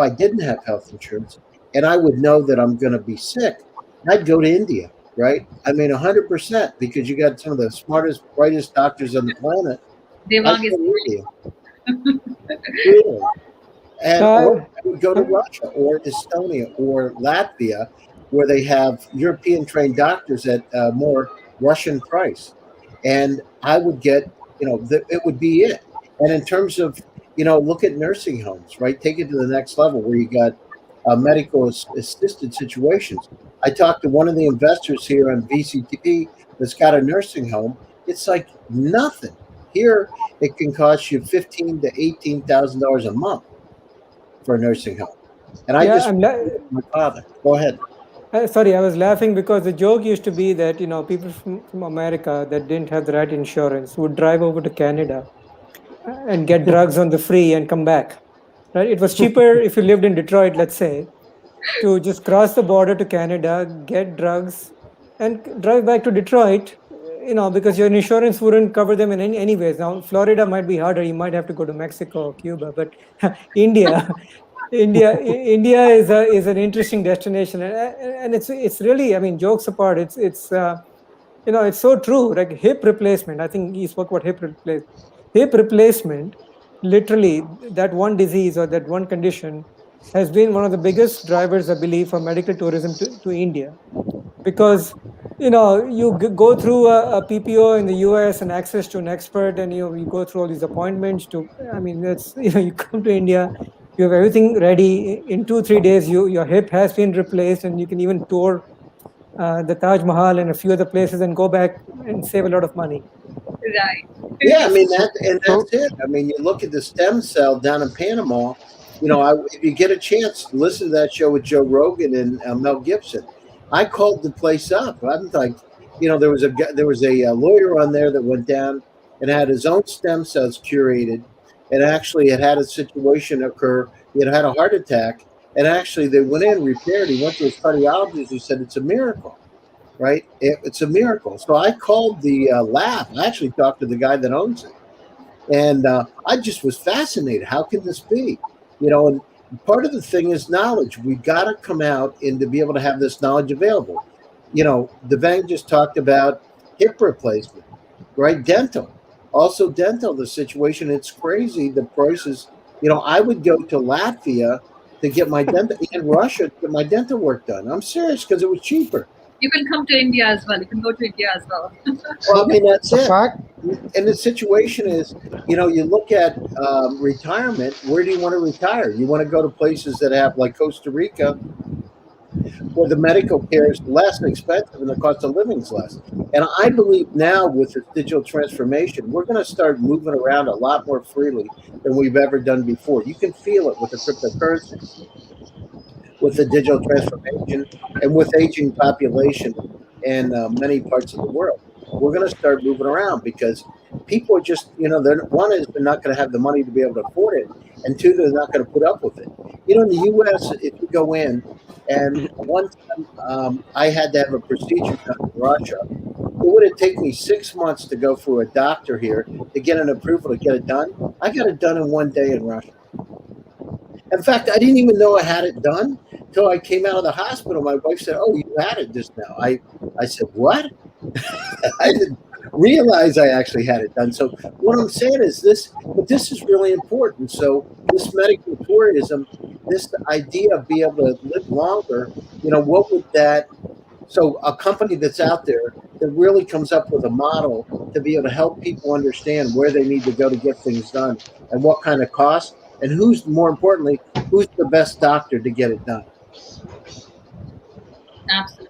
didn't have health insurance and I would know that I'm going to be sick, I'd go to India, right? I mean, 100%, because you got some of the smartest, brightest doctors on the planet. Devang is India. Really. And or I would go to Russia or Estonia or Latvia, where they have European trained doctors at a more Russian price. And I would get, it would be it. And in terms of, look at nursing homes, right? Take it to the next level where you got medical assisted situations. I talked to one of the investors here on VCTV that's got a nursing home. It's like nothing. Here, it can cost you $15,000 to $18,000 a month for a nursing home. And I my father. Go ahead. Sorry, I was laughing because the joke used to be that, people from America that didn't have the right insurance would drive over to Canada and get drugs on the free and come back. Right? It was cheaper if you lived in Detroit, let's say, to just cross the border to Canada, get drugs, and drive back to Detroit, because your insurance wouldn't cover them in any ways. Now, Florida might be harder. You might have to go to Mexico or Cuba, but India is an interesting destination, and it's really, I mean, jokes apart, it's it's so true. Like hip replacement, I think he spoke about hip replacement. Literally, that one disease or that one condition has been one of the biggest drivers, I believe, for medical tourism to India, because you go through a PPO in the US and access to an expert, and you go through all these appointments I mean, that's you come to India, you have everything ready in 2-3 days. Your hip has been replaced, and you can even tour the Taj Mahal and a few other places and go back and save a lot of money. Right. Yeah, I mean that's it. I mean, you look at the stem cell down in Panama. If you get a chance, listen to that show with Joe Rogan and Mel Gibson. I called the place up. I'm like, there was a lawyer on there that went down and had his own stem cells curated, and actually had a situation occur. He had a heart attack, and actually they went in, repaired. He went to his cardiologist who said it's a miracle. Right? It's a miracle. So I called the lab. I actually talked to the guy that owns it. And I just was fascinated. How can this be? And part of the thing is knowledge. We've got to come out and to be able to have this knowledge available. Devang just talked about hip replacement, right? Dental. Also dental, the situation, it's crazy. The prices, I would go to Latvia to get my dental, in Russia to get my dental work done. I'm serious, because it was cheaper. You can come to India as well. You can go to India as well. Well, I mean, that's The it. fact, And the situation is, you look at retirement. Where do you want to retire? You want to go to places that have, like Costa Rica, where the medical care is less expensive and the cost of living is less. And I believe now with this digital transformation, we're going to start moving around a lot more freely than we've ever done before. You can feel it with the cryptocurrency, with the digital transformation, and with aging population in many parts of the world. We're going to start moving around because people are just, one is they're not going to have the money to be able to afford it, and two, they're not going to put up with it. In the U.S., if you go in, and one time I had to have a procedure done in Russia, it would have taken me 6 months to go through a doctor here to get an approval to get it done. I got it done in 1 day in Russia. In fact, I didn't even know I had it done until I came out of the hospital. My wife said, "Oh, you had it just now." I said, "What?" I didn't realize I actually had it done. So what I'm saying is this, but this is really important. So this medical tourism, this idea of being able to live longer, what would that, so a company that's out there that really comes up with a model to be able to help people understand where they need to go to get things done and what kind of cost, and who's, more importantly, who's the best doctor to get it done. Absolutely.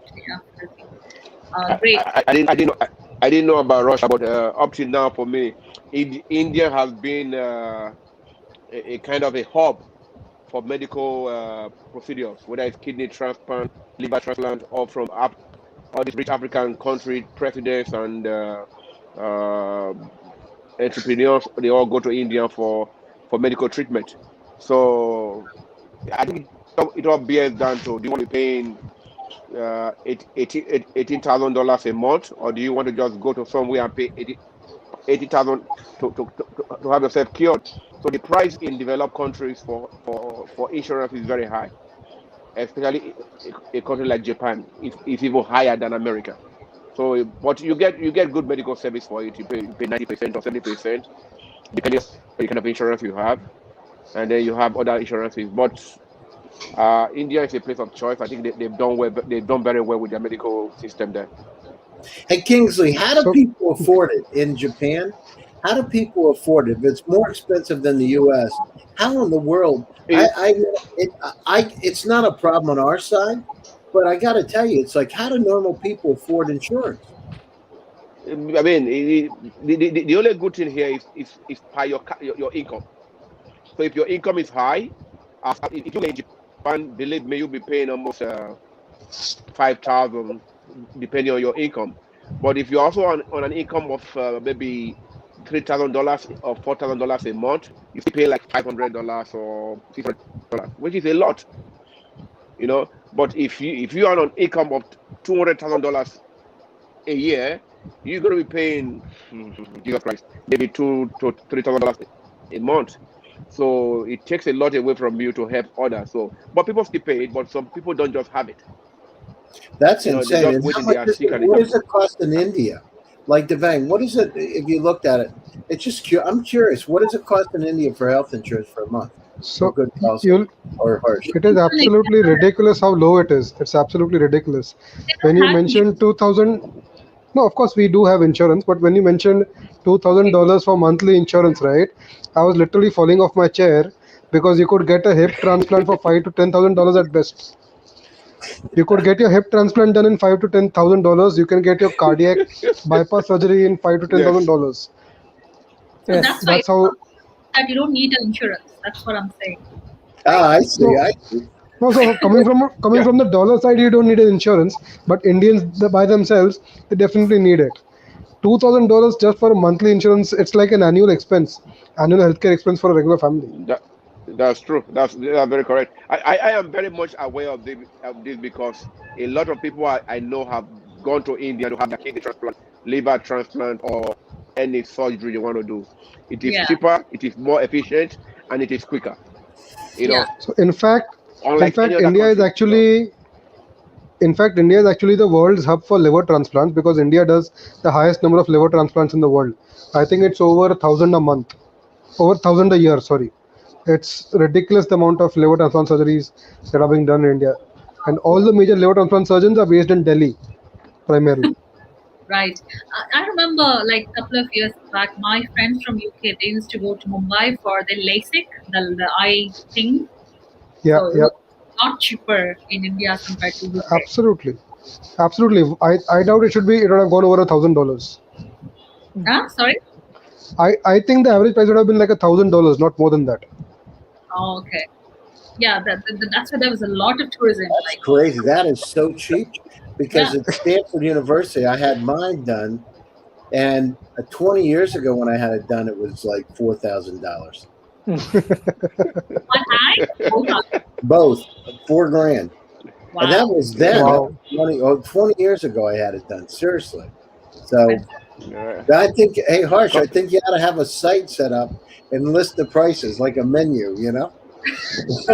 Great. I didn't know about Russia, but up till now, for me, India has been a kind of a hub for medical procedures, whether it's kidney transplant, liver transplant, or from all these rich African country presidents and entrepreneurs. They all go to India for medical treatment. So I think it all bears down to, do you want to be paying $18,000 a month, or do you want to just go to somewhere and pay 80,000 to have yourself cured? So the price in developed countries for insurance is very high, especially a country like Japan. It's even higher than America. So, but you get good medical service for it. You pay 90% or 70%, depending on the kind of insurance you have, and then you have other insurances. But India is a place of choice. I think they've done well. They've done very well with their medical system there. Hey, Kingsley, how do So- people afford it in Japan? How do people afford it? If it's more expensive than the U.S., how in the world? It's not a problem on our side, but I got to tell you, it's like, how do normal people afford insurance? I mean, the only good thing here is by your income. So if your income is high, if you in Japan, believe me, you'll be paying almost 5,000, depending on your income. But if you're also on an income of maybe $3,000 or $4,000 a month, you still pay like $500 or $600, which is a lot, But if you are on an income of $200,000 a year, you're going to be paying, Jesus Christ, maybe $2,000 to $3,000 a month. So it takes a lot away from you to help others. So, but people still pay it, but some people don't just have it. That's They insane. just And wait how in much their is sick it? and What does it cost in India? Like Devang, what is it if you looked at it? It's just I'm curious. What does it cost in India for health insurance for a month? For so good household you'll or harsh? it is absolutely ridiculous how low it is. It's absolutely ridiculous. They When don't you have mentioned 2000, no, of course we do have insurance, but when you mentioned $2,000 for monthly insurance, right? I was literally falling off my chair because you could get a hip transplant for $5,000 to $10,000 at best. You could get your hip transplant done in $5,000 to $10,000. You can get your cardiac bypass surgery in $5,000 to yes. $10,000. So Yes. that's why That's how. that you don't need an insurance. That's what I'm saying. Ah, I see. No, I see. no. So coming Yeah. from the dollar side, you don't need an insurance. But Indians by themselves, they definitely need it. $2,000 just for a monthly insurance. It's like an annual expense, annual healthcare expense for a regular family. That's true. That's very correct. I am very much aware of this because a lot of people I know have gone to India to have their kidney transplant, liver transplant, or any surgery they want to do. It is Yeah. cheaper, it is more efficient, and it is quicker. You Yeah. know, So in fact, unlike any other India is country. So, actually the world's hub for liver transplants because India does the highest number of liver transplants in the world. I think it's over 1,000 a month, over 1,000 a year. Sorry, it's ridiculous the amount of liver transplant surgeries that are being done in India, and all the major liver transplant surgeons are based in Delhi primarily. Right. I remember like a couple of years back, my friends from UK, they used to go to Mumbai for the LASIK, the eye thing. Yeah, So it yeah, was a lot cheaper in India as compared to UK. absolutely, absolutely. I doubt it would have gone over $1,000. Huh? Sorry? I think the average price would have been like $1,000, not more than that. Oh, okay. Yeah, that's why there was a lot of tourism. That's Like, crazy. That is so cheap because yeah. at Stanford University, I had mine done, and 20 years ago when I had it done, it was like $4,000. One eye? Both eyes. Both, $4,000. And that Wow. was then. That Wow. was 20 years ago I had it done. Seriously. So yeah. I think, hey, Harsh, I Co- think you ought to have a site set up and list the prices like a menu, the most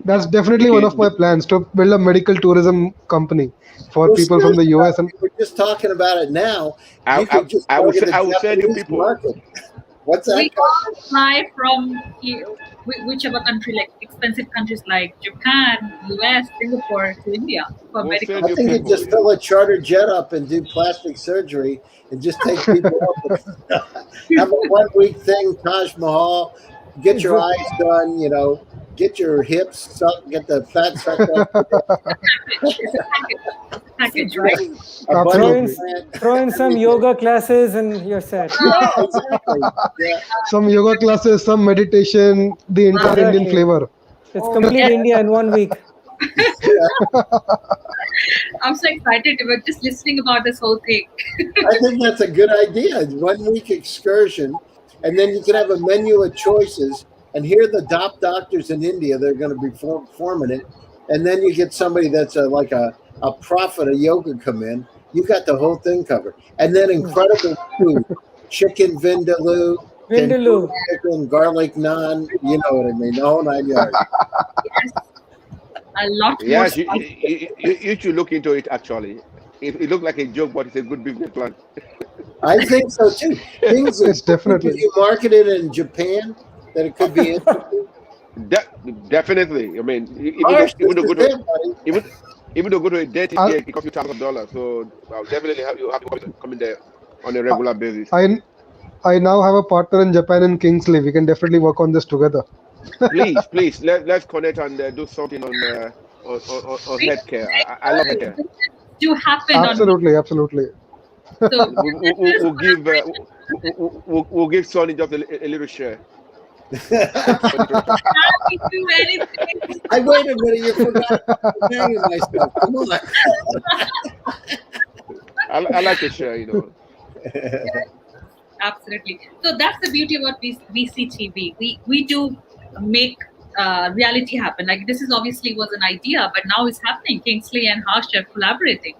That's expensive definitely thing. one of my plans to build a medical tourism company for Well, people from the seriously, US. And we're just talking about it now. You could just target the I will send you Japanese people. market. What's that? We all fly from here, whichever country, like expensive countries like Japan, US, Singapore to India for We'll medical. send I you think you people. just fill a charter jet up and do plastic surgery and just take people up. Have a 1 week thing, Taj Mahal, get your eyes done, get your hips sucked, get the fat sucked off. Package. It's a package. It's a package, right? A throw bunny in, Absolutely. plant. throw in some yoga classes and you're set. Yeah, exactly. Yeah. Some yoga classes, some meditation, the entire Indian Exactly. flavor. It's Oh, complete yes. India in 1 week. I'm so excited about just listening about this whole thing. I think that's a good idea. 1 week excursion, and then you can have a menu of choices. And here are the top doctors in India that are going to be performing it. And then you get somebody that's like a prophet of yoga come in. You got the whole thing covered. And then incredible food: chicken vindaloo, tandoori Vindaloo. chicken, garlic naan. You know what I mean? The whole 9 yards. Yes, a lot more Yes, spicy. you should look into it actually. It looks like a joke, but it's a good business plan. I think so too. Things It's that if definitely. you market it in Japan, that it could be interesting. Definitely. I mean, Harsh, this even though is go to it, buddy. even though go to a dirty I, gig, it costs you thousands of dollars. So I'll definitely have you coming there on a regular basis. I I now have a partner in Japan in Kingsley. We can definitely work on this together. Please, let's connect and do something on Great, healthcare. great I love healthcare. things do happen on me. Absolutely, absolutely. So We'll give Sonny just a little share. happy to anything. I wait a minute, you forgot the name of myself. Come on. I like to share, Absolutely. So that's the beauty about VCTV. We do make reality happen. Like this is obviously was an idea, but now it's happening. Kingsley and Harsh are collaborating,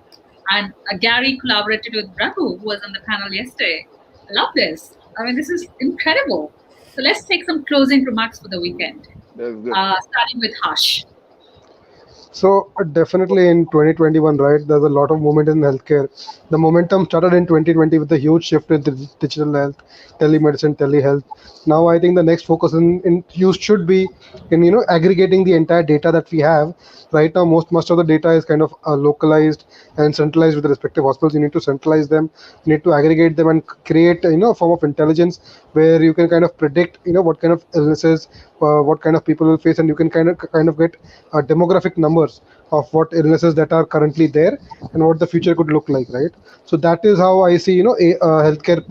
and Gary collaborated with Raghu, who was on the panel yesterday. I love this. I mean, this is incredible. So let's take some closing remarks for the weekend. That's good. Starting with Harsh. So definitely in 2021, right, there's a lot of movement in healthcare. The momentum started in 2020 with the huge shift in digital health, telemedicine, telehealth. Now I think the next focus in use should be in aggregating the entire data that we have. Right now, most of the data is kind of localized and centralized with the respective hospitals. You need to centralize them, you need to aggregate them and create a form of intelligence where you can kind of predict what kind of illnesses, what kind of people will face, and you can kind of get demographic numbers of what illnesses that are currently there and what the future could look like, right? So that is how I see healthcare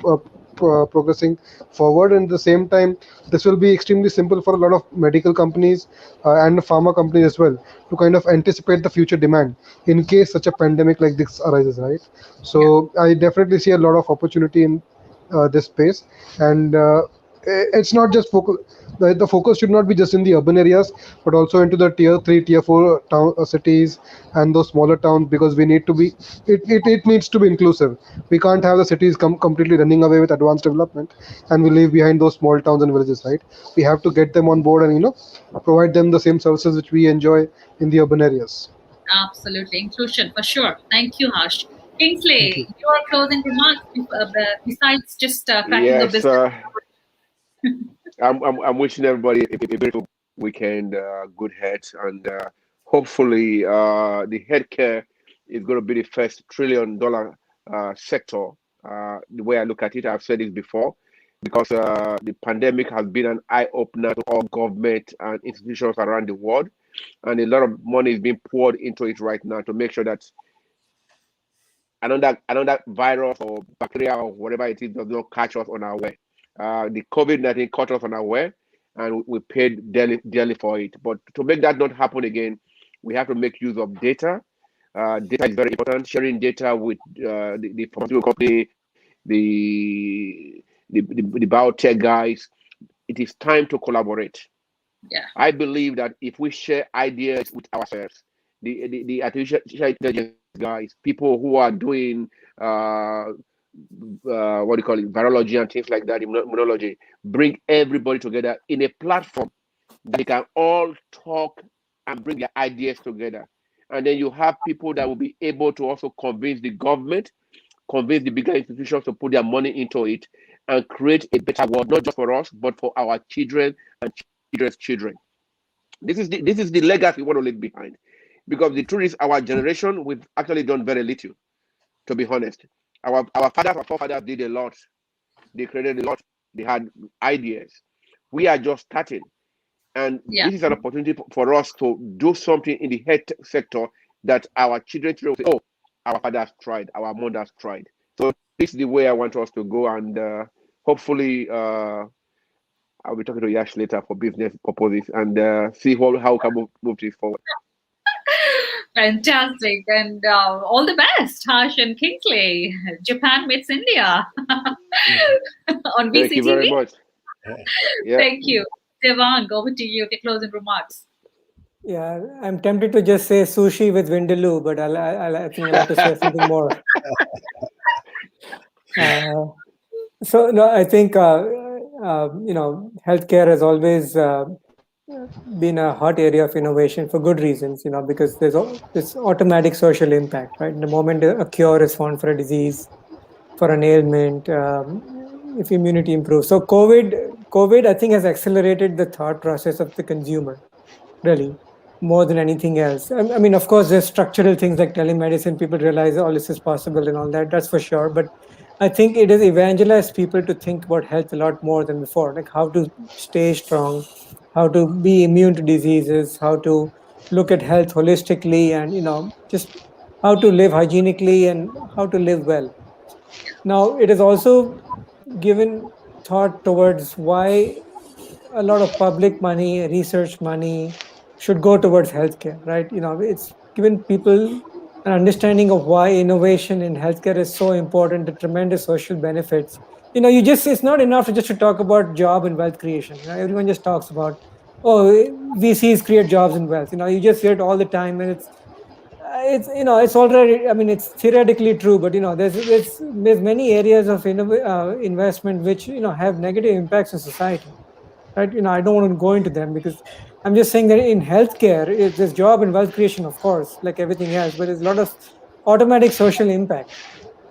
progressing forward. And at the same time, this will be extremely simple for a lot of medical companies and pharma companies as well to kind of anticipate the future demand in case such a pandemic like this arises, right? So I definitely see a lot of opportunity in this space. And it's not just focus. The focus should not be just in the urban areas, but also into the tier 3, tier 4 town cities and those smaller towns, because we need to be it needs to be inclusive. We can't have the cities completely running away with advanced development, and we leave behind those small towns and villages, right? We have to get them on board and provide them the same services which we enjoy in the urban areas. Absolutely. Inclusion for sure. Thank you, Harsh. Thank Kingsley, you. your closing remarks besides just cracking a Yes, business. I'm wishing everybody a beautiful weekend, good health, and hopefully the healthcare is going to be the first $1 trillion sector. The way I look at it, I've said this before, because the pandemic has been an eye opener to all government and institutions around the world, and a lot of money is being poured into it right now to make sure that another virus or bacteria or whatever it is does not catch us on our way. The COVID-19 caught us on our way, and we paid dearly for it. But to make that not happen again, we have to make use of data. Data is very important. Sharing data with the pharmaceutical company, the biotech guys. It is time to collaborate. Yeah. I believe that if we share ideas with ourselves, the artificial intelligence guys, people who are doing what do you call it, virology and things like that, immunology, bring everybody together in a platform that they can all talk and bring their ideas together. And then you have people that will be able to also convince the government, convince the bigger institutions to put their money into it and create a better world, not just for us, but for our children and children's children. This is the legacy we want to leave behind. Because the truth is, our generation, we've actually done very little, to be honest. Our fathers, our forefathers did a lot. They created a lot. They had ideas. We are just starting. And Yeah. this is an opportunity for us to do something in the health sector that our children will say, oh, our fathers tried, our mothers tried. So this is the way I want us to go. And hopefully, I'll be talking to Yash later for business purposes and see how we can move this forward. Fantastic. And all the best, Harsh and Kingsley. Japan meets India on Thank you very VCTV. much. Yeah. Thank you. Devang, over to you. The closing remarks. Yeah, I'm tempted to just say sushi with Vindaloo, but I think I'll have to say something more. So no, I think healthcare has always been a hot area of innovation for good reasons. Because there's this automatic social impact, right? The moment a cure is found for a disease, for an ailment, if immunity improves. So COVID, I think, has accelerated the thought process of the consumer, really, more than anything else. I mean, of course, there's structural things like telemedicine. People realize all this is possible and all that. That's for sure. But I think it has evangelized people to think about health a lot more than before, like how to stay strong, how to be immune to diseases, how to look at health holistically, and just how to live hygienically and how to live well. Now, it has also given thought towards why a lot of public money, research money should go towards healthcare, right? It's given people an understanding of why innovation in healthcare is so important, the tremendous social benefits. It's not enough to just to talk about job and wealth creation. Everyone just talks about, oh, VCs create jobs and wealth. You just hear it all the time, and it's already, I mean, it's theoretically true, but there's many areas of investment which have negative impacts on society, right? I don't want to go into them, because I'm just saying that in healthcare, there's job and wealth creation, of course, like everything else, but there's a lot of automatic social impact.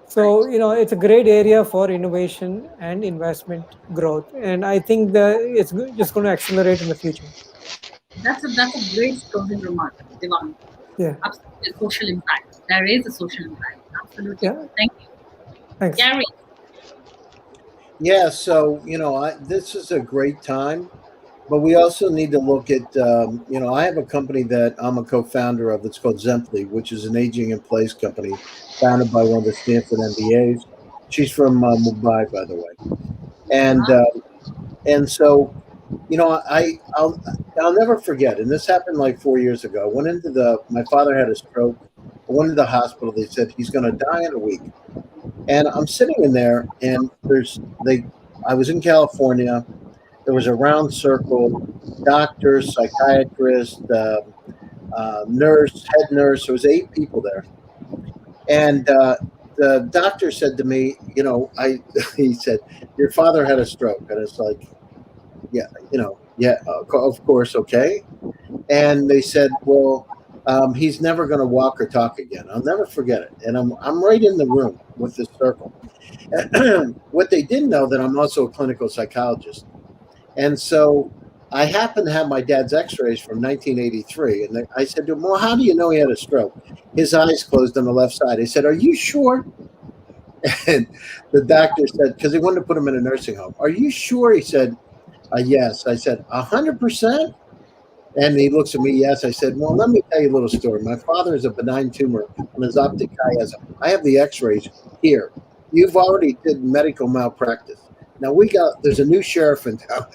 So it's a great area for innovation and investment growth, and I think that it's just going to accelerate in the future. That's a great closing remark, Devang. Yeah. Absolutely, social impact. There is a social impact. Absolutely. Yeah. Thank you. Thanks. Gary. Yeah, so this is a great time, but we also need to look at I have a company that I'm a co-founder of. It's called Zemply, which is an aging in place company founded by one of the Stanford MBAs. She's from Mumbai, by the way, and so I'll never forget. And this happened like 4 years ago. My father had a stroke. I went into the hospital. They said he's going to die in a week. And I'm sitting in there, and I was in California, there was a round circle, doctor, psychiatrist, nurse, head nurse. There was 8 people there, and the doctor said to me, he said, "Your father had a stroke," and it's like, yeah, yeah, of course, okay. And they said, well, he's never going to walk or talk again. I'll never forget it. And I'm right in the room with this circle. What they didn't know that I'm also a clinical psychologist, and so I happened to have my dad's X-rays from 1983, and I said to him, "Well, how do you know he had a stroke?" His eyes closed on the left side. I said, "Are you sure?" And the doctor said, because he wanted to put him in a nursing home. "Are you sure?" He said, "Yes." I said, 100%. And he looks at me, yes. I said, well, let me tell you a little story. My father is a benign tumor on his optic chiasm. I have the x-rays here. You've already did medical malpractice. Now there's a new sheriff in town.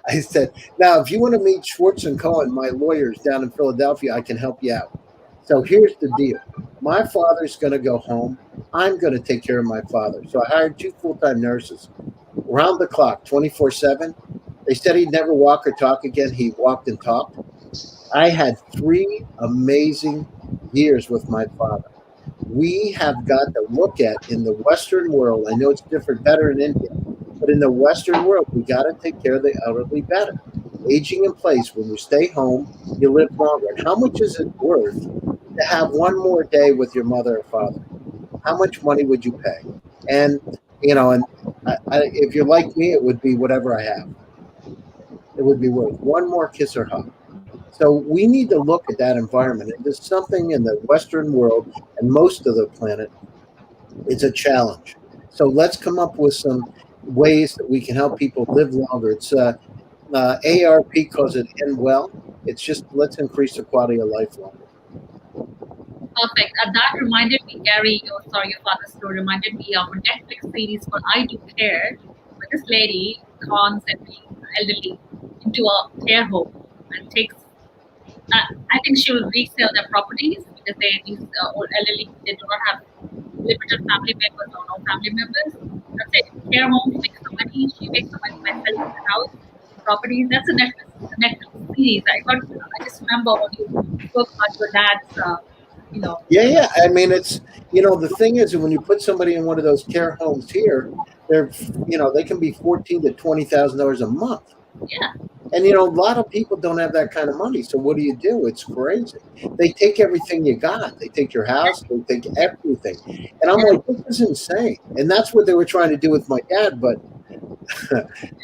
I said, now, if you want to meet Schwartz and Cohen, my lawyers down in Philadelphia, I can help you out. So here's the deal. My father's going to go home. I'm going to take care of my father. So I hired 2 full-time nurses, round the clock, 24/7. They said he'd never walk or talk again. He walked and talked. I had 3 amazing years with my father. We have got to look at in the Western world. I know it's different, better in India, but in the Western world, we got to take care of the elderly better. Aging in place, when you stay home, you live longer. And how much is it worth to have one more day with your mother or father? How much money would you pay? And, if you're like me, it would be whatever I have. It would be worth one more kiss or hug. So we need to look at that environment. And there's something in the Western world and most of the planet, it's a challenge. So let's come up with some ways that we can help people live longer. It's ARP calls it end well. It's just let's increase the quality of life longer. Perfect. That reminded me, Gary, your father's story reminded me of a Netflix series called I Do Care, where this lady cons every elderly into a care home and takes. I think she will resell their properties because these old elderly, they do not have limited family members or no family members. That's it. Care home, she makes some money. She makes some money by selling the house, properties. That's a Netflix series. I just remember when you spoke about your dad's. Yeah. I mean, it's, the thing is, when you put somebody in one of those care homes here, they're, they can be $14,000 to $20,000 a month. Yeah. And, a lot of people don't have that kind of money. So what do? It's crazy. They take everything you got. They take your house. They take everything. And I'm like, this is insane. And that's what they were trying to do with my dad. But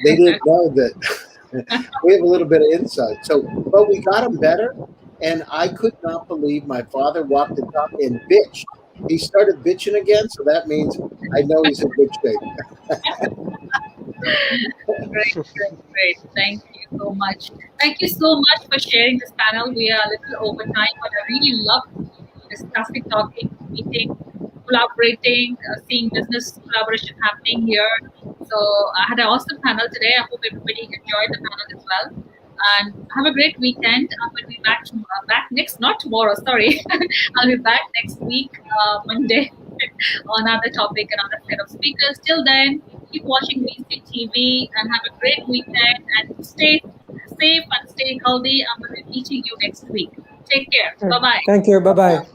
they didn't know that we have a little bit of insight. So, but we got him better. And I could not believe my father walked and talked and bitched. He started bitching again. So that means I know he's in good shape. Great. Thank you so much. Thank you so much for sharing this panel. We are a little over time, but I really love discussing, talking, meeting, collaborating, seeing business collaboration happening here. So I had an awesome panel today. I hope everybody enjoyed the panel as well. And have a great weekend. I will be back not tomorrow, sorry. I'll be back next week, Monday, on another topic, another set of speakers. Till then, keep watching VCTV and have a great weekend and stay safe and stay healthy. I'm going to be meeting you next week. Take care. Bye-bye. Thank you. Bye-bye.